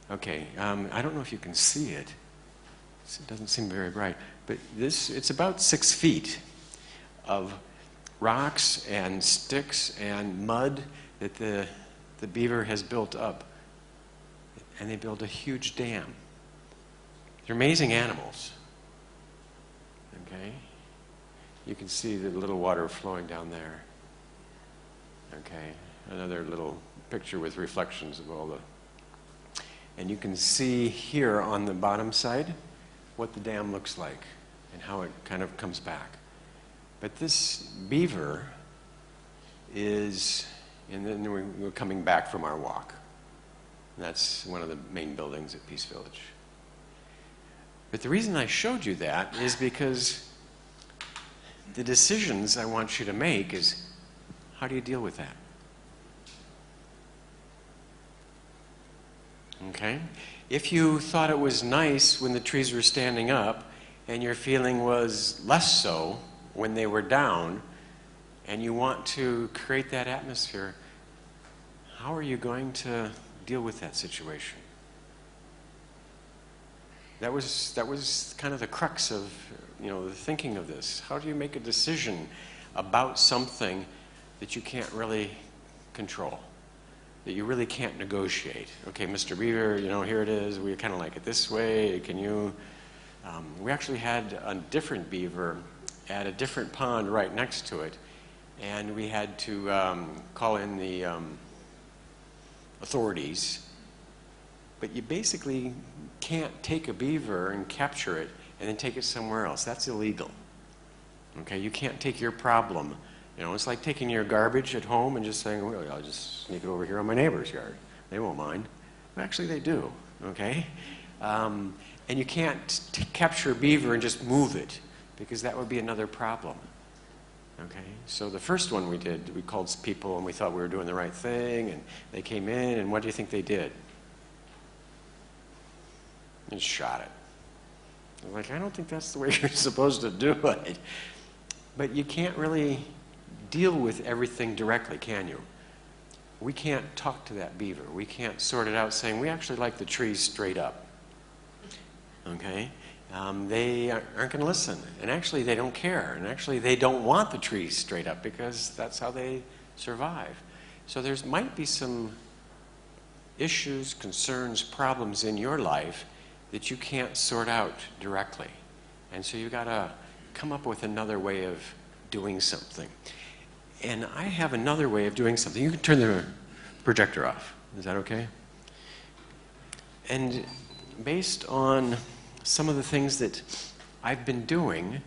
Okay, I don't know if you can see it. It doesn't seem very bright. But it's about 6 feet of rocks and sticks and mud that the beaver has built up. And they build a huge dam. They're amazing animals. Okay? You can see the little water flowing down there. Okay? Another little picture with reflections of all the... And you can see here on the bottom side what the dam looks like and how it kind of comes back. But this beaver is, and then we're coming back from our walk. And that's one of the main buildings at Peace Village. But the reason I showed you that is because the decisions I want you to make is, how do you deal with that? Okay? If you thought it was nice when the trees were standing up, and your feeling was less so when they were down, and you want to create that atmosphere, how are you going to deal with that situation? That was kind of the crux of, you know, the thinking of this. How do you make a decision about something that you can't really control, that you really can't negotiate? Okay, Mr. Beaver, you know, here it is. We kind of like it this way. Can you We actually had a different beaver at a different pond right next to it, and we had to call in the authorities. But you basically can't take a beaver and capture it and then take it somewhere else. That's illegal. Okay, you can't take your problem. You know, it's like taking your garbage at home and just saying, well, I'll just sneak it over here on my neighbor's yard. They won't mind. But actually, they do. Okay, and you can't capture a beaver and just move it, because that would be another problem. Okay, so the first one we did, we called people and we thought we were doing the right thing, and they came in, and what do you think they did? And shot it. I was like, I don't think that's the way you're supposed to do it. But you can't really deal with everything directly, can you? We can't talk to that beaver. We can't sort it out saying, we actually like the trees straight up. Okay? They aren't going to listen. And actually, they don't care. And actually, they don't want the trees straight up because that's how they survive. So there might be some issues, concerns, problems in your life that you can't sort out directly. And so you've got to come up with another way of doing something. And I have another way of doing something. You can turn the projector off. Is that okay? And based on some of the things that I've been doing,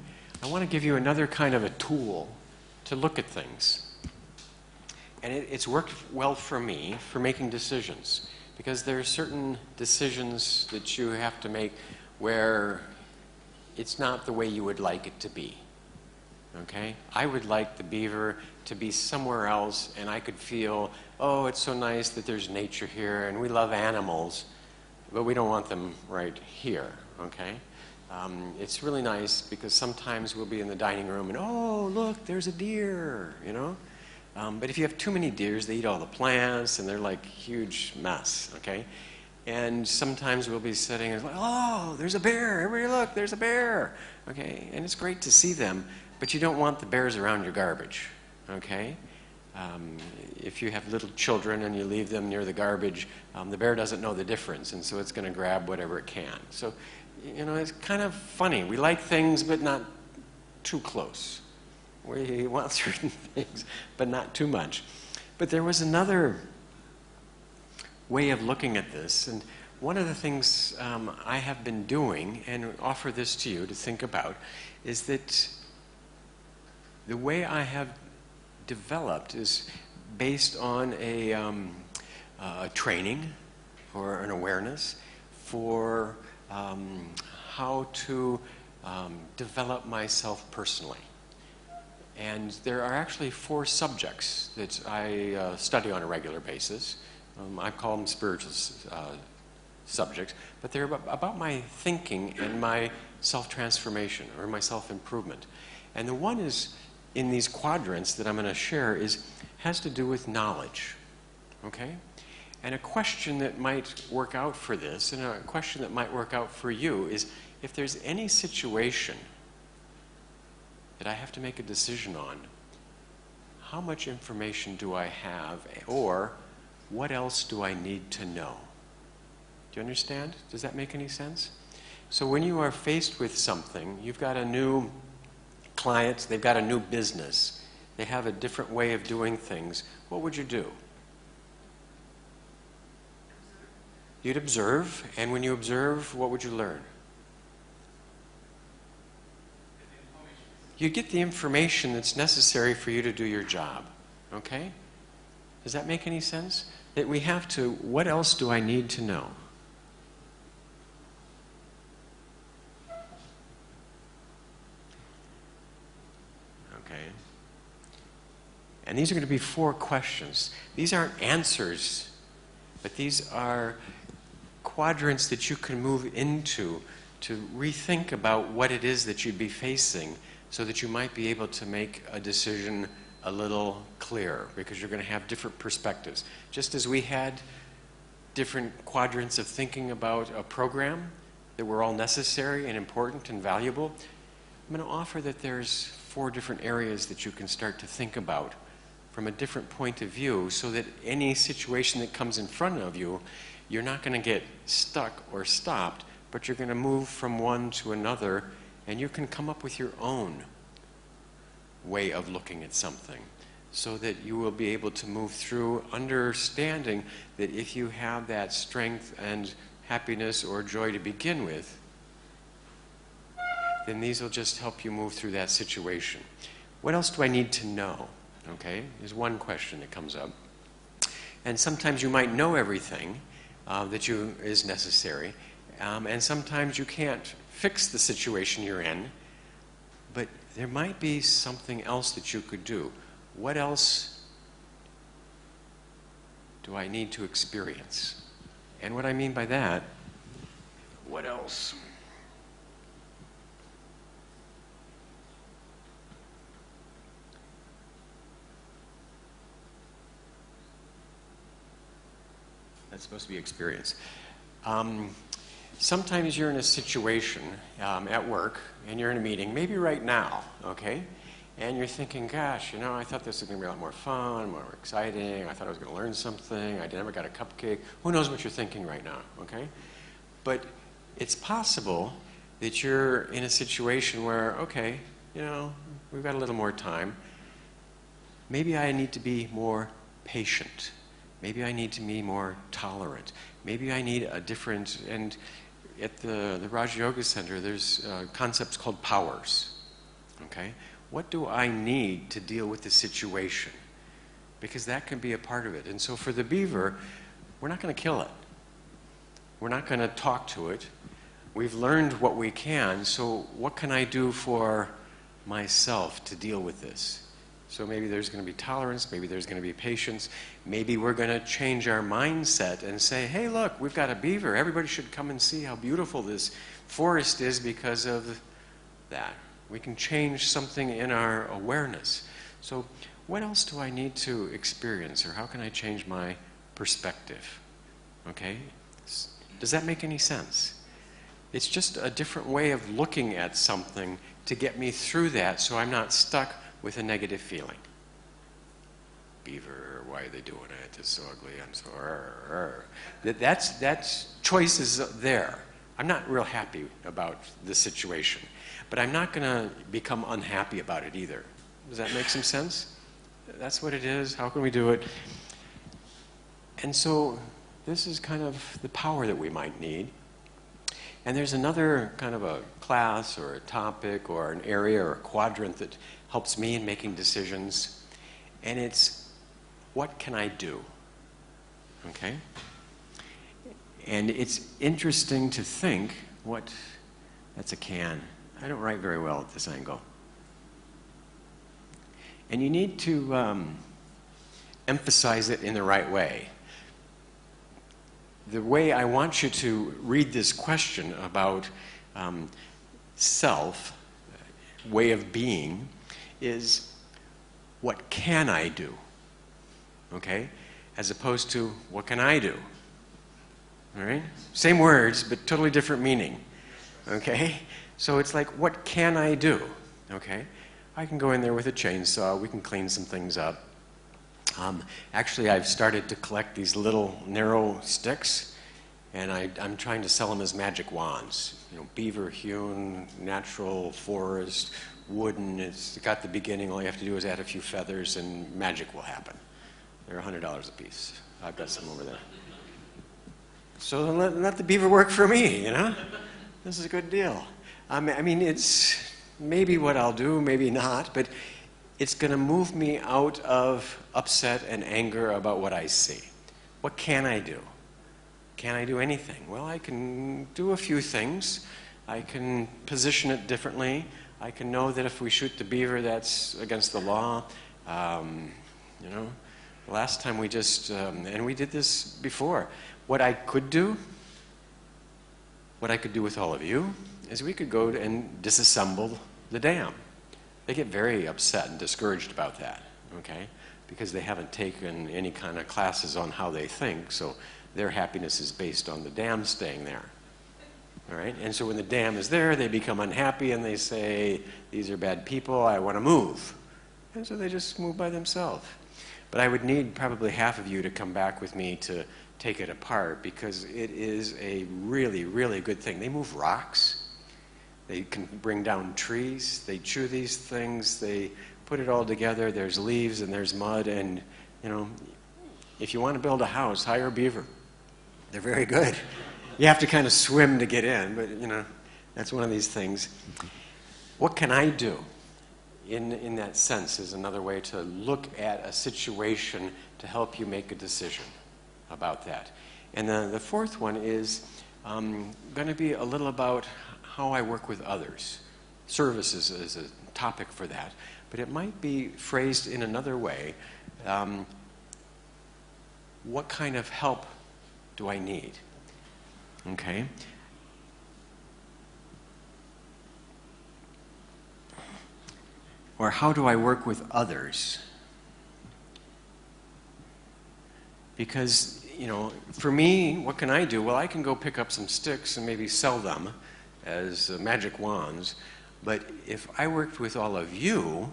I want to give you another kind of a tool to look at things. And it's worked well for me for making decisions, because there are certain decisions that you have to make where it's not the way you would like it to be. Okay? I would like the beaver to be somewhere else, and I could feel, oh, it's so nice that there's nature here, and we love animals, but we don't want them right here. Okay? It's really nice because sometimes we'll be in the dining room and, oh, look, there's a deer, you know? But if you have too many deers, they eat all the plants, and they're like huge mess, okay? And sometimes we'll be sitting and, oh, there's a bear. Everybody look, there's a bear, okay? And it's great to see them, but you don't want the bears around your garbage, okay? If you have little children and you leave them near the garbage, the bear doesn't know the difference, and so it's going to grab whatever it can. So, you know, it's kind of funny. We like things, but not too close. We want certain things, but not too much. But there was another way of looking at this, and one of the things I have been doing, and offer this to you to think about, is that the way I have developed is based on a training or an awareness for how to develop myself personally. And there are actually 4 subjects that I study on a regular basis. I call them spiritual subjects, but they're about my thinking and my self-transformation or my self-improvement. And the one is in these quadrants that I'm going to share has to do with knowledge, okay? And a question that might work out for this, and a question that might work out for you, is if there's any situation that I have to make a decision on, how much information do I have, or what else do I need to know? Do you understand? Does that make any sense? So when you are faced with something, you've got a new client, they've got a new business, they have a different way of doing things, what would you do? You'd observe, and when you observe, what would you learn? You get the information that's necessary for you to do your job, okay? Does that make any sense? That we have to, what else do I need to know? Okay. And these are going to be 4 questions. These aren't answers, but these are quadrants that you can move into to rethink about what it is that you'd be facing, so that you might be able to make a decision a little clearer, because you're going to have different perspectives. Just as we had different quadrants of thinking about a program that were all necessary and important and valuable, I'm going to offer that there's 4 different areas that you can start to think about from a different point of view, so that any situation that comes in front of you, you're not going to get stuck or stopped but you're going to move from one to another, and you can come up with your own way of looking at something, so that you will be able to move through understanding that if you have that strength and happiness or joy to begin with, then these will just help you move through that situation. What else do I need to know? Okay, is one question that comes up. And sometimes you might know everything that is necessary, and sometimes you can't fix the situation you're in, but there might be something else that you could do. What else do I need to experience? And what I mean by that, what else? That's supposed to be experience. Sometimes you're in a situation at work, and you're in a meeting, maybe right now, okay? And you're thinking, gosh, you know, I thought this was going to be a lot more fun, more exciting. I thought I was going to learn something. I never got a cupcake. Who knows what you're thinking right now, okay? But it's possible that you're in a situation where, okay, you know, we've got a little more time. Maybe I need to be more patient. Maybe I need to be more tolerant. Maybe I need a different, and at the Raj Yoga Center, there's concepts called powers, okay? What do I need to deal with the situation? Because that can be a part of it. And so for the beaver, we're not going to kill it. We're not going to talk to it. We've learned what we can, so what can I do for myself to deal with this? So maybe there's going to be tolerance, maybe there's going to be patience, maybe we're going to change our mindset and say, hey, look, we've got a beaver. Everybody should come and see how beautiful this forest is because of that. We can change something in our awareness. So what else do I need to experience, or how can I change my perspective? Okay? Does that make any sense? It's just a different way of looking at something to get me through that, so I'm not stuck with a negative feeling. Beaver, why are they doing it? It's so ugly, I'm so... That's choices there. I'm not real happy about the situation, but I'm not going to become unhappy about it either. Does that make some sense? That's what it is. How can we do it? And so this is kind of the power that we might need. And there's another kind of a class or a topic or an area or a quadrant that helps me in making decisions. And it's, what can I do? Okay? And it's interesting to think, that's a can. I don't write very well at this angle. And you need to emphasize it in the right way. The way I want you to read this question about self, way of being, is what can I do? Okay? As opposed to what can I do? All right? Same words, but totally different meaning. Okay? So it's like, what can I do? Okay? I can go in there with a chainsaw. We can clean some things up. Actually, I've started to collect these little narrow sticks, and I'm trying to sell them as magic wands. You know, beaver hewn, natural forest, wooden. It's got the beginning. All you have to do is add a few feathers, and magic will happen. They're $100 a piece. I've got some over there. So let the beaver work for me, you know? This is a good deal. I mean, it's maybe what I'll do, maybe not, but it's going to move me out of upset and anger about what I see. What can I do? Can I do anything? Well, I can do a few things. I can position it differently. I can know that if we shoot the beaver, that's against the law. You know, last time we just, and we did this before. What I could do, what I could do with all of you, is we could go and disassemble the dam. They get very upset and discouraged about that, okay? Because they haven't taken any kind of classes on how they think, so their happiness is based on the dam staying there, all right? And so when the dam is there, they become unhappy and they say, these are bad people, I want to move. And so they just move by themselves. But I would need probably half of you to come back with me to take it apart because it is a really, really good thing. They move rocks. They can bring down trees. They chew these things. They put it all together. There's leaves and there's mud. And, you know, if you want to build a house, hire a beaver. They're very good. You have to kind of swim to get in, but, you know, that's one of these things. What can I do? In that sense is another way to look at a situation to help you make a decision about that. And the fourth one is going to be a little about how I work with others. Service is a topic for that, but it might be phrased in another way. What kind of help do I need? Okay? Or how do I work with others? Because, you know, for me, what can I do? Well, I can go pick up some sticks and maybe sell them as magic wands. But if I worked with all of you,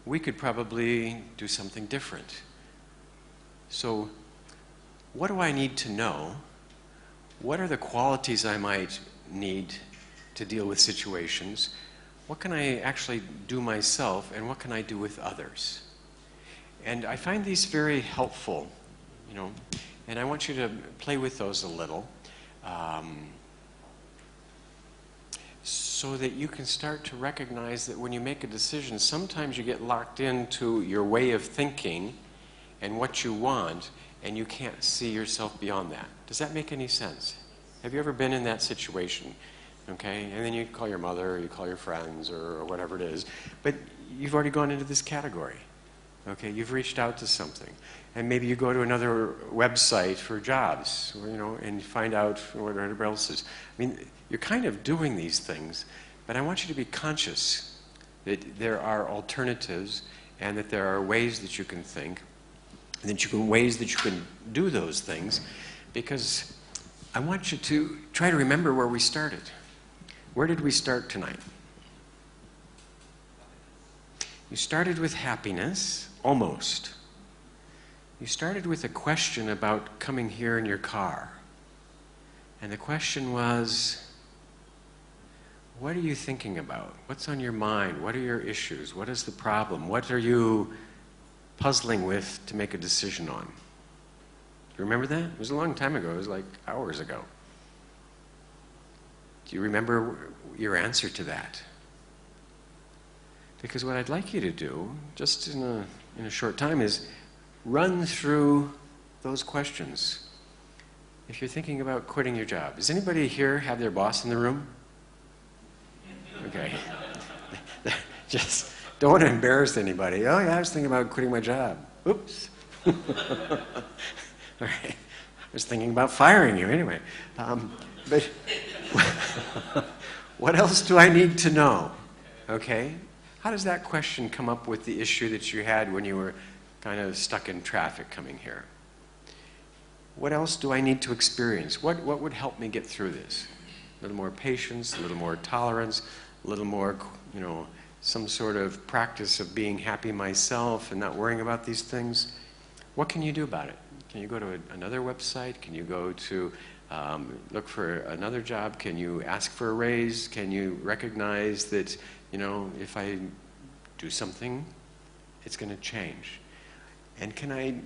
we could probably do something different. So, what do I need to know? What are the qualities I might need to deal with situations? What can I actually do myself, and what can I do with others? And I find these very helpful, you know, and I want you to play with those a little so that you can start to recognize that when you make a decision, sometimes you get locked into your way of thinking and what you want, and you can't see yourself beyond that. Does that make any sense? Have you ever been in that situation? Okay, and then you call your mother, or you call your friends, or whatever it is. But you've already gone into this category. Okay, you've reached out to something. And maybe you go to another website for jobs, or, you know, and you find out whatever else is. I mean, you're kind of doing these things, but I want you to be conscious that there are alternatives and that there are ways that you can think, and that you can ways that you can do those things, because I want you to try to remember where we started. Where did we start tonight? You started with happiness, almost. You started with a question about coming here in your car. And the question was, what are you thinking about? What's on your mind? What are your issues? What is the problem? What are you puzzling with to make a decision on? Do you remember that? It was a long time ago. It was like hours ago. Do you remember your answer to that? Because what I'd like you to do, just in a short time, is run through those questions. If you're thinking about quitting your job, does anybody here have their boss in the room? Okay. Just don't want to embarrass anybody. Oh yeah, I was thinking about quitting my job. Oops. All right. I was thinking about firing you anyway. But what else do I need to know? Okay? How does that question come up with the issue that you had when you were kind of stuck in traffic coming here? What else do I need to experience? What would help me get through this? A little more patience, a little more tolerance, a little more, you know, some sort of practice of being happy myself and not worrying about these things. What can you do about it? Can you go to another website? Can you go to look for another job? Can you ask for a raise? Can you recognize that, you know, if I do something, it's going to change? And can I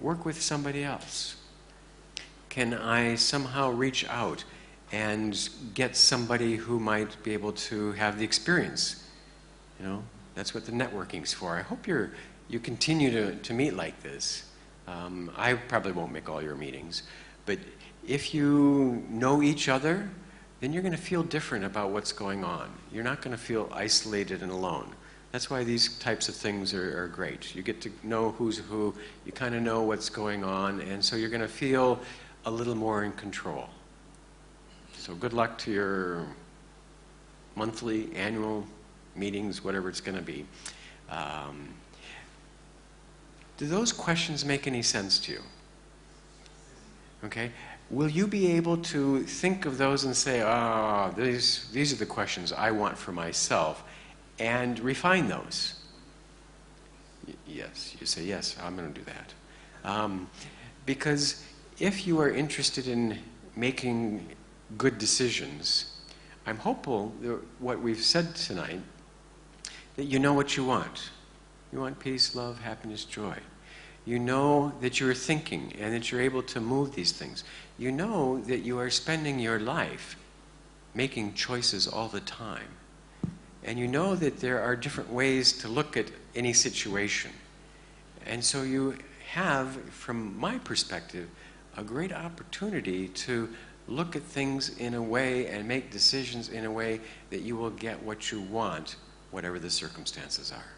work with somebody else? Can I somehow reach out and get somebody who might be able to have the experience? You know, that's what the networking's for. I hope you continue to meet like this. I probably won't make all your meetings, but if you know each other, then you're going to feel different about what's going on. You're not going to feel isolated and alone. That's why these types of things are great. You get to know who's who, you kind of know what's going on, and so you're going to feel a little more in control. So good luck to your monthly, annual meetings, whatever it's going to be. Do those questions make any sense to you? Okay? Will you be able to think of those and say, these are the questions I want for myself, and refine those? Yes, you say, yes, I'm going to do that. Because if you are interested in making good decisions, I'm hopeful that what we've said tonight, that you know what you want. You want peace, love, happiness, joy. You know that you're thinking and that you're able to move these things. You know that you are spending your life making choices all the time. And you know that there are different ways to look at any situation. And so you have, from my perspective, a great opportunity to look at things in a way and make decisions in a way that you will get what you want, whatever the circumstances are.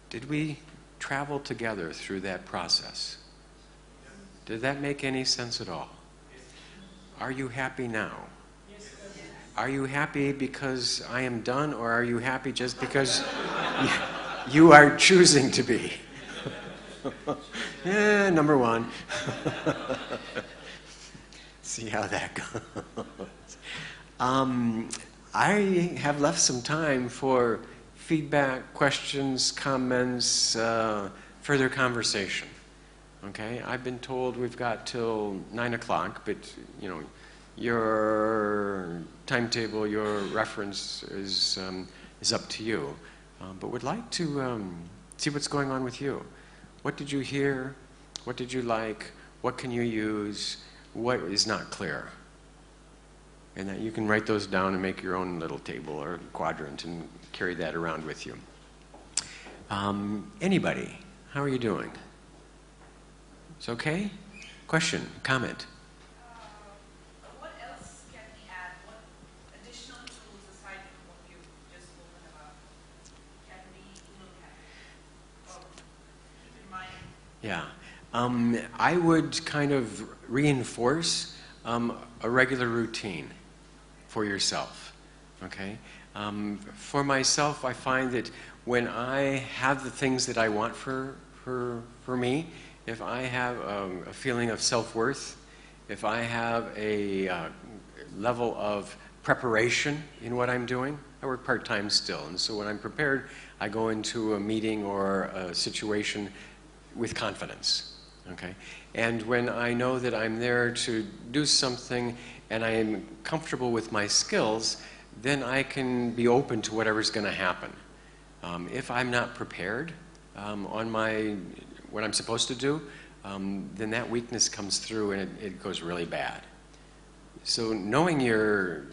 Did we travel together through that process? Did that make any sense at all? Are you happy now? Are you happy because I am done, or are you happy just because you are choosing to be? Yeah, number one. See how that goes. I have left some time for feedback, questions, comments, further conversation. Okay, I've been told we've got till 9 o'clock, but you know, your timetable, your reference is up to you. But would like to see what's going on with you. What did you hear? What did you like? What can you use? What is not clear? And that you can write those down and make your own little table or quadrant and carry that around with you. Anybody, how are you doing? It's okay? Question, comment? What else can we add? What additional tools aside from what you've just spoken about can we look at or keep in mind? Yeah. I would kind of reinforce a regular routine for yourself, okay? For myself, I find that when I have the things that I want for me, if I have a feeling of self-worth, if I have a level of preparation in what I'm doing, I work part-time still, and so when I'm prepared, I go into a meeting or a situation with confidence. Okay? And when I know that I'm there to do something and I am comfortable with my skills, then I can be open to whatever's going to happen. If I'm not prepared on what I'm supposed to do, then that weakness comes through and it goes really bad. So knowing your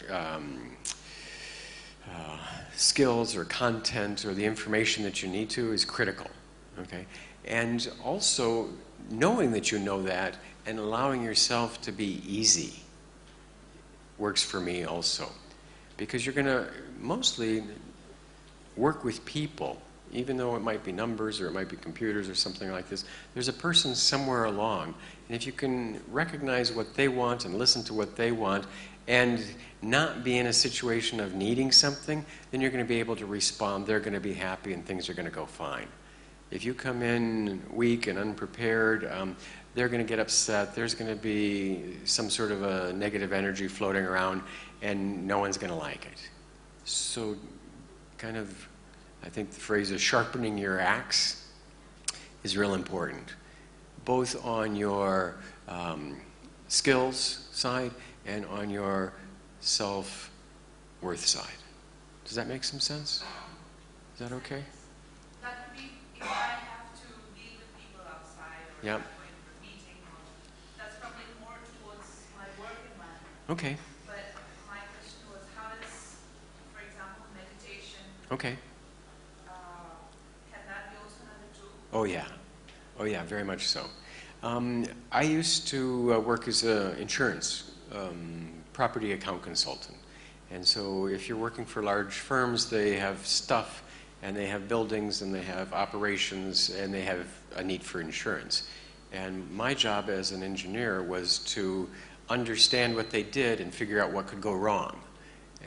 skills or content or the information that you need to is critical. Okay? And also knowing that you know that and allowing yourself to be easy works for me also. Because you're going to mostly work with people, even though it might be numbers or it might be computers or something like this. There's a person somewhere along, and if you can recognize what they want and listen to what they want and not be in a situation of needing something, then you're going to be able to respond. They're going to be happy and things are going to go fine. If you come in weak and unprepared, they're going to get upset. There's going to be some sort of a negative energy floating around, and no one's going to like it. So kind of, I think the phrase is sharpening your axe is real important, both on your skills side and on your self-worth side. Does that make some sense? Is that okay? That would be if I have to deal with people outside or Yep. I'm going to a meeting, or that's probably more towards my work environment. Okay. But my question was, how does, for example, meditation, Okay. can that be also another tool? Oh yeah. Oh yeah, very much so. I used to work as an insurance property account consultant. And so if you're working for large firms, they have stuff and they have buildings and they have operations and they have a need for insurance. And my job as an engineer was to understand what they did and figure out what could go wrong.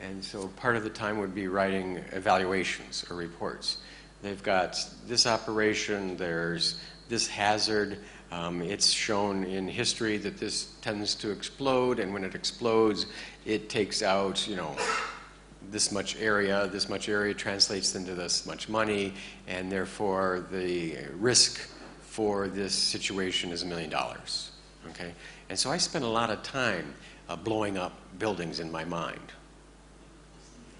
And so part of the time would be writing evaluations or reports. They've got this operation, there's this hazard, it's shown in history that this tends to explode, and when it explodes, it takes out, you know, this much area translates into this much money, and therefore the risk for this situation is $1 million. Okay? And so I spent a lot of time blowing up buildings in my mind.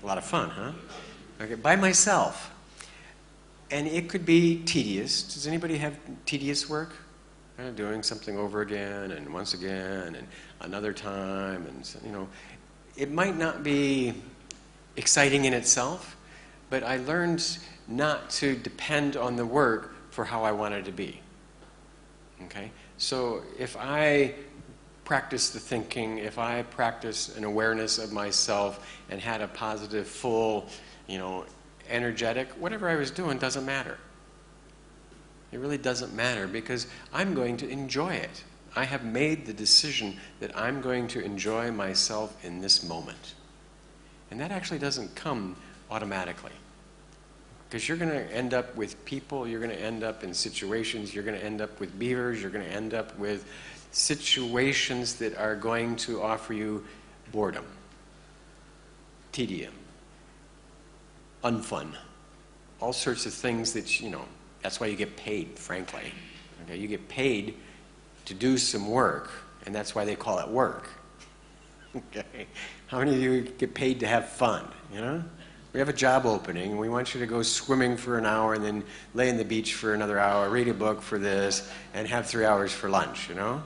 A lot of fun, huh? Okay, by myself. And it could be tedious. Does anybody have tedious work? Doing something over again and once again and another time, and you know, it might not be exciting in itself, but I learned not to depend on the work for how I wanted to be. Okay? So if I practice the thinking, if I practice an awareness of myself and had a positive, full, you know, energetic, whatever I was doing doesn't matter. It really doesn't matter because I'm going to enjoy it. I have made the decision that I'm going to enjoy myself in this moment. And that actually doesn't come automatically. Because you're going to end up with people, you're going to end up in situations, you're going to end up with beavers, you're going to end up with situations that are going to offer you boredom, tedium, unfun, all sorts of things that, you know, that's why you get paid, frankly. Okay? You get paid to do some work, and that's why they call it work. Okay? How many of you get paid to have fun, you know? We have a job opening, and we want you to go swimming for an hour and then lay on the beach for another hour, read a book for this, and have 3 hours for lunch, you know?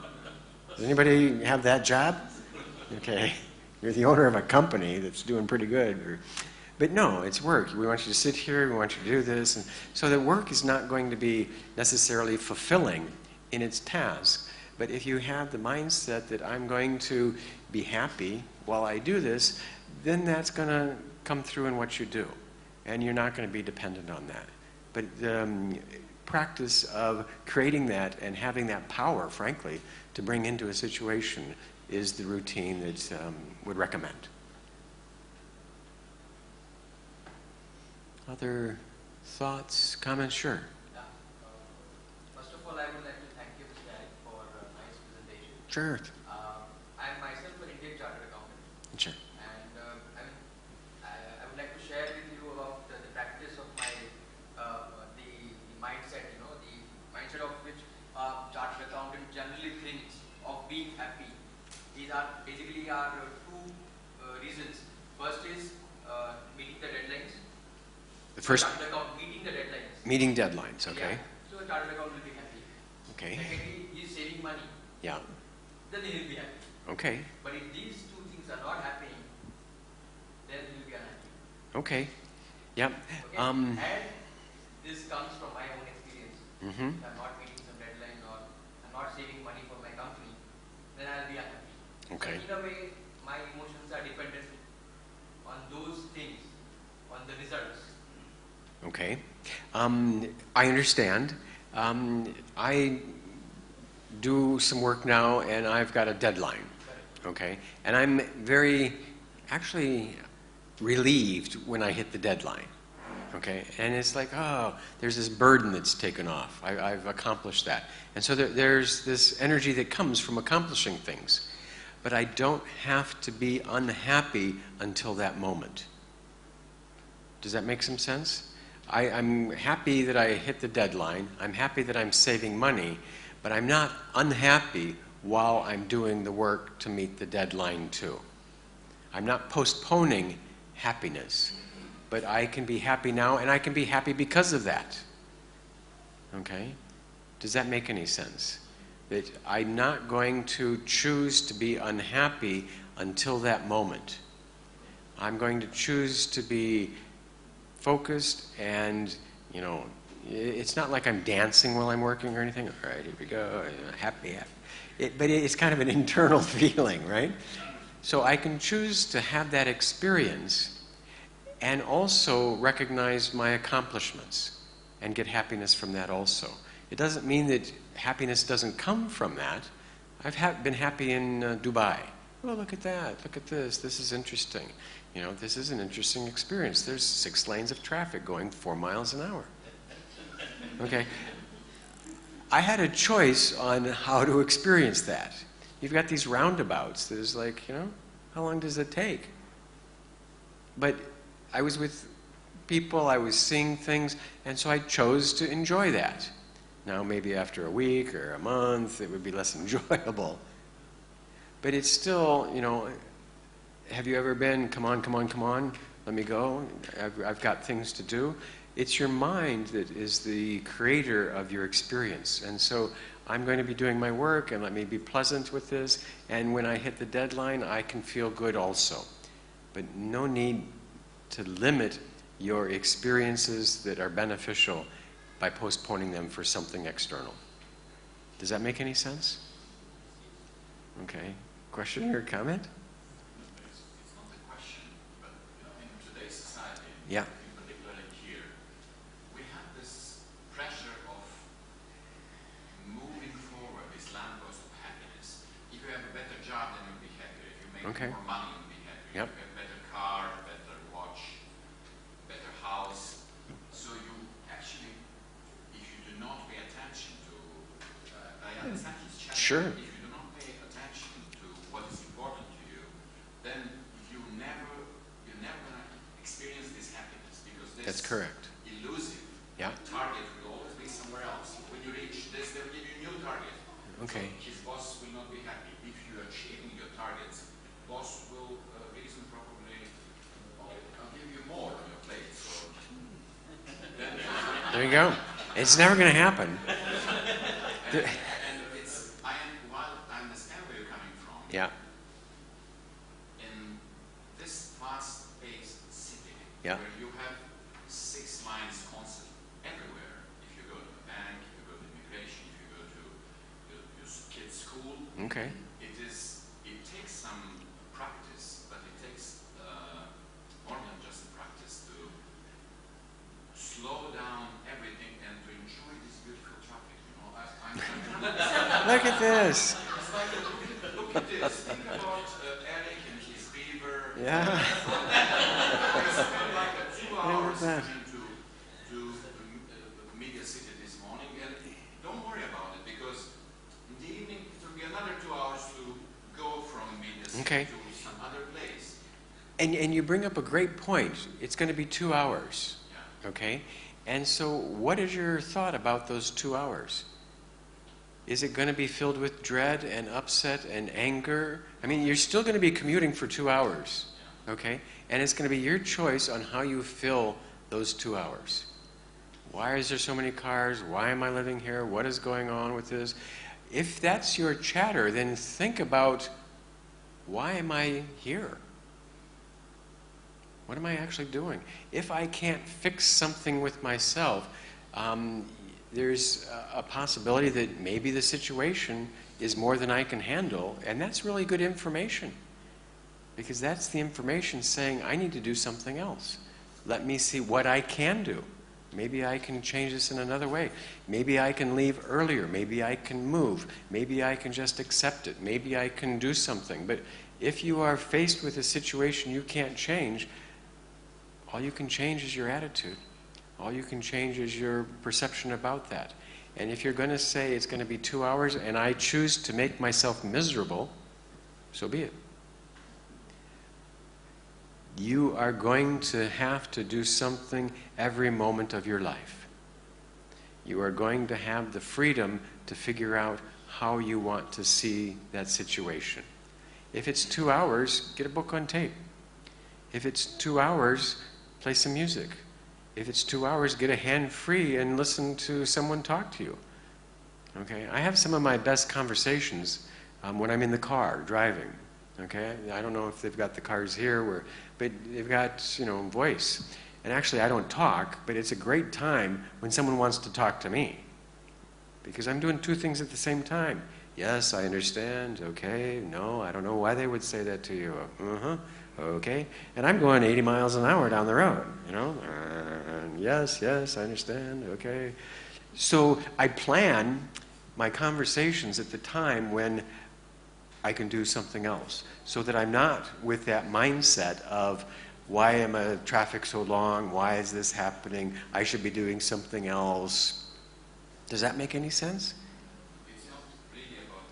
Does anybody have that job? Okay. You're the owner of a company that's doing pretty good. But no, it's work. We want you to sit here, we want you to do this. And so the work is not going to be necessarily fulfilling in its task. But if you have the mindset that I'm going to be happy while I do this, then that's going to come through in what you do. And you're not going to be dependent on that. But the practice of creating that and having that power, frankly, to bring into a situation is the routine that would recommend. Other thoughts, comments? Sure. Yeah. First of all, I would like to thank you, Mr. Derek, for a nice presentation. Sure. I am myself an Indian chartered accountant. Sure. And I would like to share with you about the practice of my the mindset, you know, the mindset of which chartered accountant generally thinks of being happy. These are basically two reasons. First is meeting the deadlines. The first, Chartered account meeting the deadlines. meeting deadlines, okay? Yeah. So a chartered account will be happy. Okay. Secondly, he is saving money. Yeah. Then he will be happy. Okay. But if these two things are not happening, then he will be unhappy. Okay. Yep. Okay? And this comes from my own experience. Mm-hmm. If I'm not meeting some deadline or I'm not saving money for my company, then I'll be unhappy. Okay. So in a way, my emotions are dependent on those things, on the results. Okay. I understand. I do some work now, and I've got a deadline. Okay. And I'm very, actually, relieved when I hit the deadline. Okay. And it's like, oh, there's this burden that's taken off. I've accomplished that. And so there's this energy that comes from accomplishing things. But I don't have to be unhappy until that moment. Does that make some sense? I'm happy that I hit the deadline. I'm happy that I'm saving money, but I'm not unhappy while I'm doing the work to meet the deadline too. I'm not postponing happiness, but I can be happy now, and I can be happy because of that. Okay? Does that make any sense? That I'm not going to choose to be unhappy until that moment. I'm going to choose to be focused, and, you know, it's not like I'm dancing while I'm working or anything. All right, here we go, happy. But it's kind of an internal feeling, right? So I can choose to have that experience and also recognize my accomplishments and get happiness from that also. It doesn't mean that happiness doesn't come from that. I've been happy in Dubai. Oh, look at that, look at this, this is interesting. You know, this is an interesting experience. There's 6 lanes of traffic going 4 miles an hour. Okay. I had a choice on how to experience that. You've got these roundabouts that is like, you know, how long does it take? But I was with people, I was seeing things, and so I chose to enjoy that. Now, maybe after a week or a month, it would be less enjoyable. But it's still, you know, have you ever been, come on, come on, come on, let me go, I've got things to do? It's your mind that is the creator of your experience. And so I'm going to be doing my work, and let me be pleasant with this, and when I hit the deadline, I can feel good also. But no need to limit your experiences that are beneficial by postponing them for something external. Does that make any sense? Okay. Question or comment? It's not a question, but you know, in today's society, Yeah. particularly here, we have this pressure of moving forward this lamppost of happiness. If you have a better job, then you'll be happier. If you make Okay. more money, you'll be happier. Yep. If you have a better car, better watch, better house. So you actually, if you do not pay attention to, I understand his challenge. Sure. If you do not pay attention to what is important to you, then you're never gonna experience this happiness, because this That's correct. elusive Yeah. target will always be somewhere else. When you reach this, they'll give you a new target. Okay. So his boss will not be happy. If you're achieving your targets, boss will reason probably, I'll give you more on your plate. So then There you go. It's never going to happen. and it's while I understand where you're coming from. Yeah. In this fast-paced city, Yeah. where you have 6 lines constant everywhere, if you go to a bank, if you go to immigration, if you go to your kid's school, Okay. it takes some practice, but it takes more than just practice to slow down everything and to enjoy this beautiful traffic. You know, I'm Look at this. it's like look at this. Think about Eric and his beaver. Yeah. I spent like 2 hours that. coming to Media City this morning, and don't worry about it, because in the evening it will be another 2 hours to go from Media City Okay. to some other place. And you bring up a great point. It's going to be 2 hours. Yeah. Okay? And so what is your thought about those 2 hours? Is it going to be filled with dread and upset and anger? I mean, you're still going to be commuting for 2 hours. Okay? And it's going to be your choice on how you fill those 2 hours. Why is there so many cars? Why am I living here? What is going on with this? If that's your chatter, then think about, why am I here? What am I actually doing? If I can't fix something with myself, there's a possibility that maybe the situation is more than I can handle, and that's really good information. Because that's the information saying, I need to do something else. Let me see what I can do. Maybe I can change this in another way. Maybe I can leave earlier. Maybe I can move. Maybe I can just accept it. Maybe I can do something. But if you are faced with a situation you can't change, all you can change is your attitude. All you can change is your perception about that. And if you're going to say it's going to be 2 hours and I choose to make myself miserable, so be it. You are going to have to do something every moment of your life. You are going to have the freedom to figure out how you want to see that situation. If it's 2 hours, get a book on tape. If it's 2 hours, play some music. If it's 2 hours, get a hand free and listen to someone talk to you. Okay? I have some of my best conversations when I'm in the car driving. Okay? I don't know if they've got the cars here, but they've got, voice. And actually, I don't talk, but it's a great time when someone wants to talk to me. Because I'm doing 2 things at the same time. Yes, I understand. Okay. No, I don't know why they would say that to you. Okay. And I'm going 80 miles an hour down the road, Yes, I understand. Okay. So I plan my conversations at the time when I can do something else, so that I'm not with that mindset of, why am traffic so long? Why is this happening? I should be doing something else. Does that make any sense? It's not really about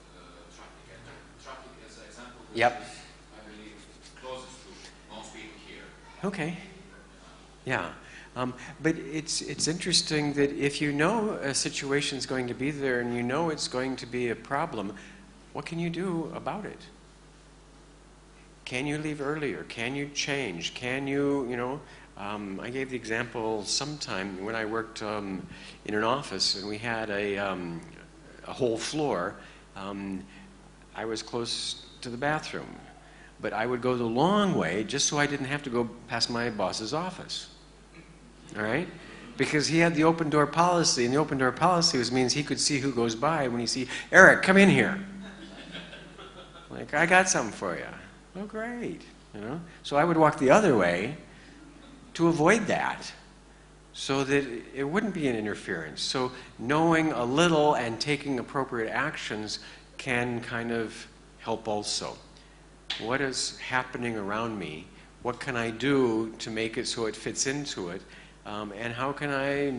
traffic. Traffic as an example, which Yep. is, I believe, closest to most people here. Okay. Yeah. But it's interesting that if you know a situation is going to be there and you know it's going to be a problem, what can you do about it? Can you leave earlier? Can you change? Can you, I gave the example sometime when I worked in an office and we had a whole floor. I was close to the bathroom, but I would go the long way just so I didn't have to go past my boss's office. All right? Because he had the open door policy, and the open door policy means he could see who goes by when he see, Eric, come in here. Like, I got something for you. Oh, great. So I would walk the other way to avoid that so that it wouldn't be an interference. So knowing a little and taking appropriate actions can kind of help also. What is happening around me? What can I do to make it so it fits into it? And how can I,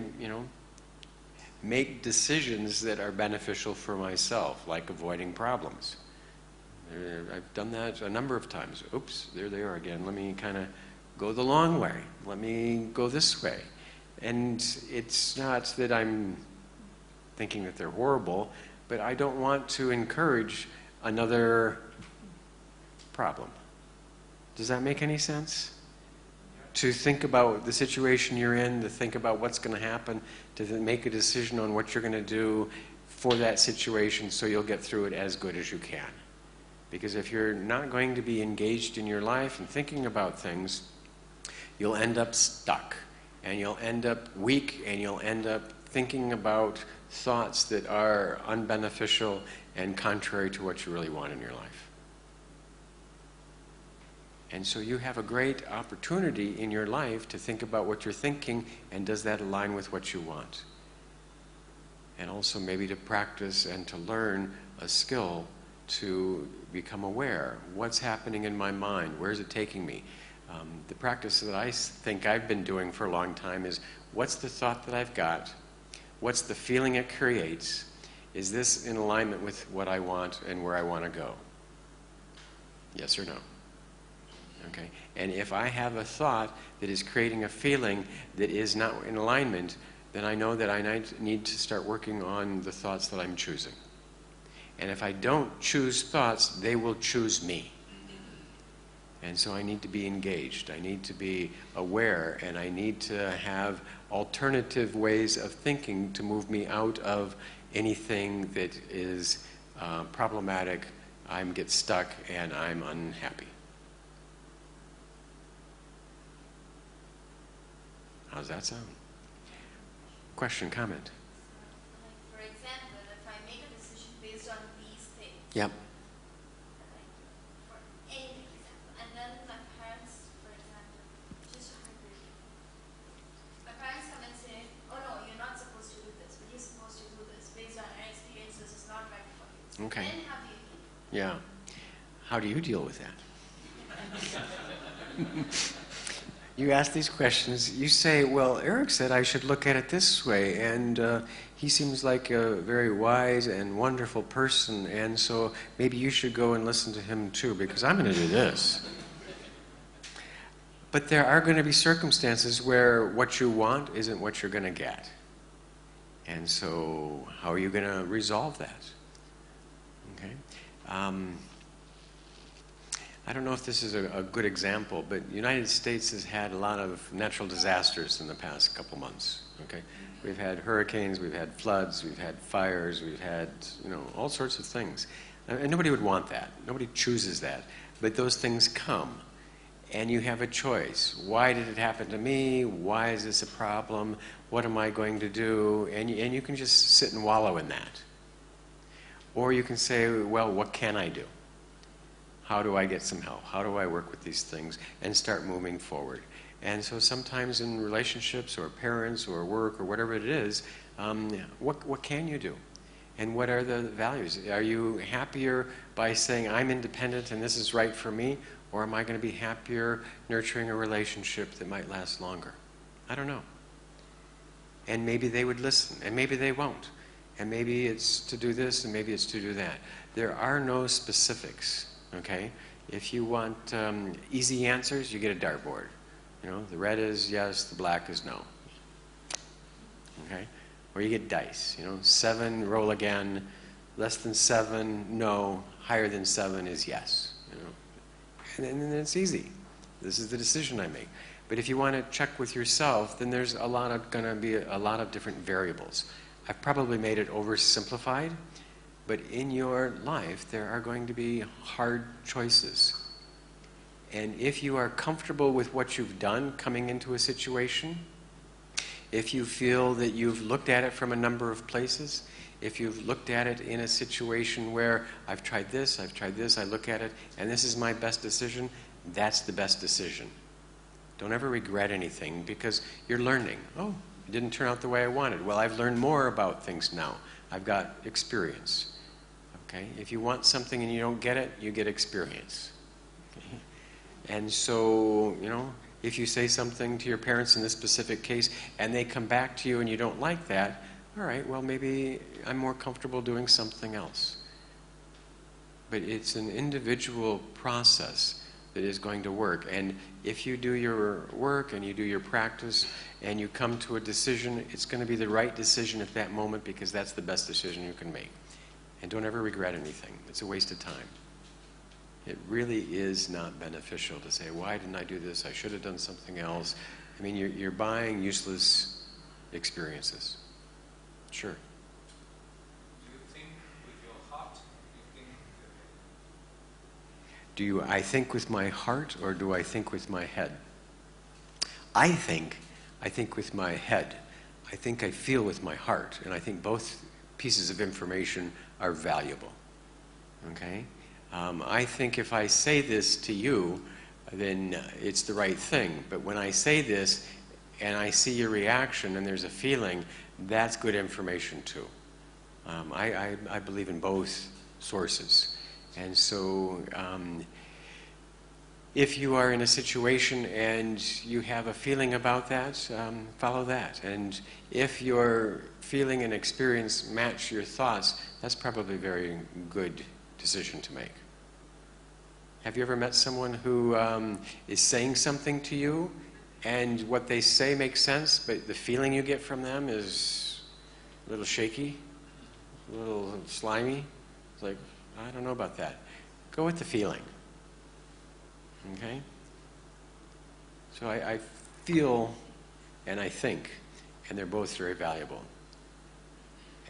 make decisions that are beneficial for myself, like avoiding problems? I've done that a number of times. Oops, there they are again. Let me kind of go the long way. Let me go this way. And it's not that I'm thinking that they're horrible, but I don't want to encourage another problem. Does that make any sense? To think about the situation you're in, to think about what's going to happen, to make a decision on what you're going to do for that situation so you'll get through it as good as you can. Because if you're not going to be engaged in your life and thinking about things, you'll end up stuck. And you'll end up weak, and you'll end up thinking about thoughts that are unbeneficial and contrary to what you really want in your life. And so you have a great opportunity in your life to think about what you're thinking, and does that align with what you want? And also maybe to practice and to learn a skill to become aware. What's happening in my mind? Where is it taking me? The practice that I think I've been doing for a long time is, what's the thought that I've got? What's the feeling it creates? Is this in alignment with what I want and where I want to go? Yes or no? Okay. And if I have a thought that is creating a feeling that is not in alignment, then I know that I need to start working on the thoughts that I'm choosing. And if I don't choose thoughts, they will choose me. And so I need to be engaged. I need to be aware, and I need to have alternative ways of thinking to move me out of anything that is problematic. I get stuck and I'm unhappy. How's that sound? Question, comment? For example, if I make a decision based on these things, Yep. for any example, and then my parents, for example, just my parents come and say, oh no, you're not supposed to do this, but you're supposed to do this based on our experiences, it's not right for you. Okay. Then how do you do? Yeah. How do you deal with that? You ask these questions, you say, well, Eric said I should look at it this way, and he seems like a very wise and wonderful person, and so maybe you should go and listen to him too, because I'm going to do this. But there are going to be circumstances where what you want isn't what you're going to get. And so how are you going to resolve that? Okay? I don't know if this is a good example, but the United States has had a lot of natural disasters in the past couple months. Okay, we've had hurricanes, we've had floods, we've had fires, we've had all sorts of things, and nobody would want that. Nobody chooses that, but those things come, and you have a choice. Why did it happen to me? Why is this a problem? What am I going to do? And you can just sit and wallow in that, or you can say, well, what can I do? How do I get some help? How do I work with these things and start moving forward? And so sometimes in relationships or parents or work or whatever it is, what can you do? And what are the values? Are you happier by saying, I'm independent and this is right for me? Or am I going to be happier nurturing a relationship that might last longer? I don't know. And maybe they would listen, and maybe they won't. And maybe it's to do this, and maybe it's to do that. There are no specifics. Okay? If you want easy answers, you get a dartboard. You know, the red is yes, the black is no. Okay? Or you get dice. You know, 7, roll again. Less than 7, no. Higher than 7 is yes. You know, and then it's easy. This is the decision I make. But if you want to check with yourself, then there's going to be a lot of different variables. I've probably made it oversimplified, but in your life there are going to be hard choices. And if you are comfortable with what you've done coming into a situation, if you feel that you've looked at it from a number of places, if you've looked at it in a situation where I've tried this, I look at it, and this is my best decision, that's the best decision. Don't ever regret anything because you're learning. Oh, it didn't turn out the way I wanted. Well, I've learned more about things now. I've got experience. Okay? If you want something and you don't get it, you get experience. Okay? And so, you know, if you say something to your parents in this specific case and they come back to you and you don't like that, all right, well, maybe I'm more comfortable doing something else. But it's an individual process that is going to work. And if you do your work and you do your practice and you come to a decision, it's going to be the right decision at that moment because that's the best decision you can make. And don't ever regret anything. It's a waste of time. It really is not beneficial to say, why didn't I do this? I should have done something else. I mean, you're buying useless experiences. Sure. Do you think with your heart, you think with your head? I think with my heart or do I think with my head? I think with my head. I think I feel with my heart. And I think both pieces of information are valuable. Okay? I think if I say this to you, then it's the right thing. But when I say this and I see your reaction and there's a feeling, that's good information too. I believe in both sources. And so if you are in a situation and you have a feeling about that, follow that. And if your feeling and experience match your thoughts, that's probably a very good decision to make. Have you ever met someone who is saying something to you and what they say makes sense, but the feeling you get from them is a little shaky, a little slimy? It's like, I don't know about that. Go with the feeling. Okay? So I feel and I think, and they're both very valuable.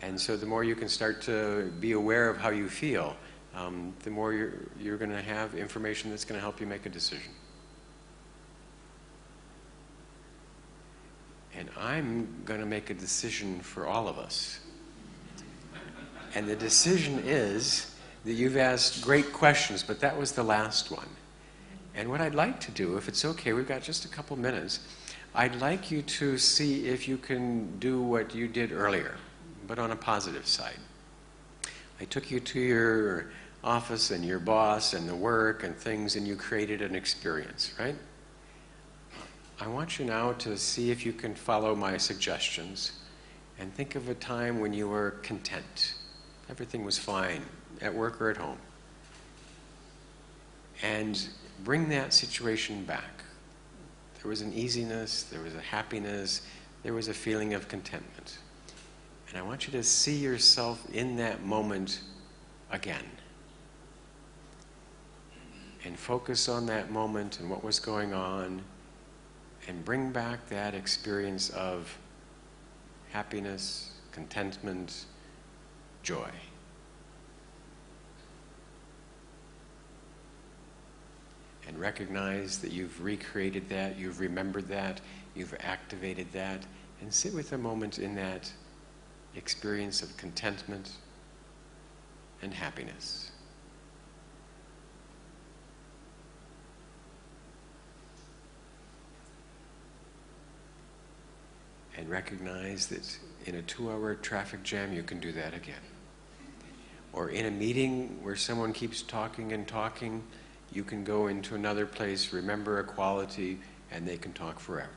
And so the more you can start to be aware of how you feel, the more you're going to have information that's going to help you make a decision. And I'm going to make a decision for all of us. And the decision is that you've asked great questions, but that was the last one. And what I'd like to do, if it's okay, we've got just a couple minutes, I'd like you to see if you can do what you did earlier, but on a positive side. I took you to your office and your boss and the work and things, and you created an experience, right? I want you now to see if you can follow my suggestions and think of a time when you were content. Everything was fine, at work or at home. And bring that situation back. There was an easiness, there was a happiness, there was a feeling of contentment. And I want you to see yourself in that moment again. And focus on that moment and what was going on, and bring back that experience of happiness, contentment, joy. And recognize that you've recreated that, you've remembered that, you've activated that, and sit with a moment in that experience of contentment and happiness. And recognize that in a 2-hour traffic jam, you can do that again. Or in a meeting where someone keeps talking and talking, you can go into another place, remember a quality, and they can talk forever.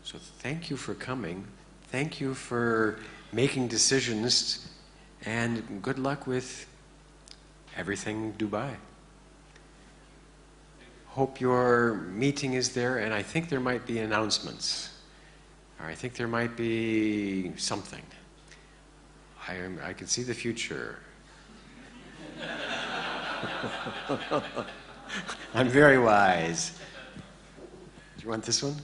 So thank you for coming. Thank you for making decisions, and good luck with everything Dubai. hope your meeting is there, and I think there might be announcements. Or I think there might be something. I can see the future. I'm very wise. Do you want this one?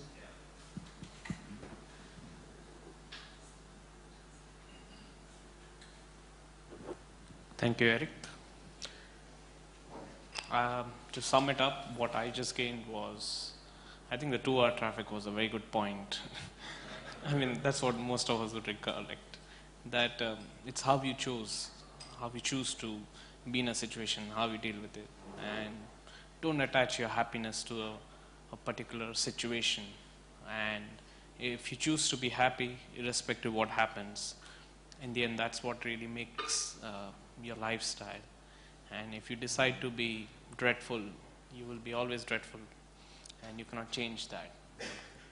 Thank you, Eric. To sum it up, what I just gained was, I think the 2-hour traffic was a very good point. I mean, that's what most of us would recollect. That it's how you choose to be in a situation, how you deal with it. And don't attach your happiness to a particular situation. And if you choose to be happy, irrespective of what happens, in the end, that's what really makes your lifestyle. And if you decide to be dreadful, you will be always dreadful, and you cannot change that.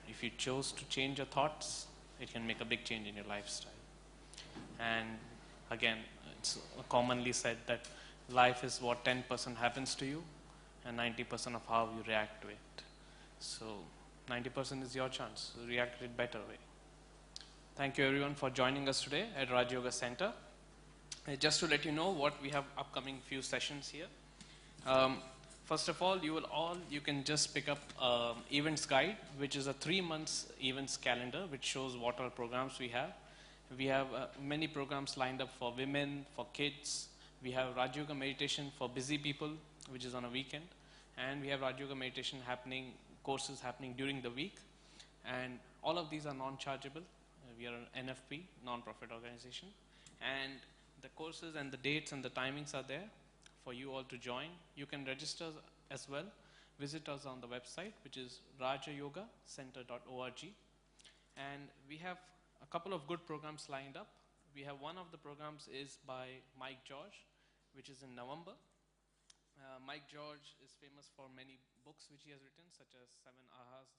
If you chose to change your thoughts, it can make a big change in your lifestyle. And again, it's commonly said that life is what 10% happens to you, and 90% of how you react to it. So 90% is your chance, so react in a better way. Thank you everyone for joining us today at Raj Yoga Center. Just to let you know what we have upcoming few sessions here. First of all, you can just pick up events guide, which is a 3 months events calendar, which shows what all programs we have. We have many programs lined up for women, for kids. We have Raj Yoga meditation for busy people, which is on a weekend. And we have Raj Yoga meditation courses happening during the week. And all of these are non-chargeable. We are an NFP, non-profit organization. And the courses and the dates and the timings are there for you all to join. You can register as well. Visit us on the website, which is rajayogacenter.org. And we have a couple of good programs lined up. We have one of the programs is by Mike George, which is in November. Mike George is famous for many books which he has written, such as 7 Ahas,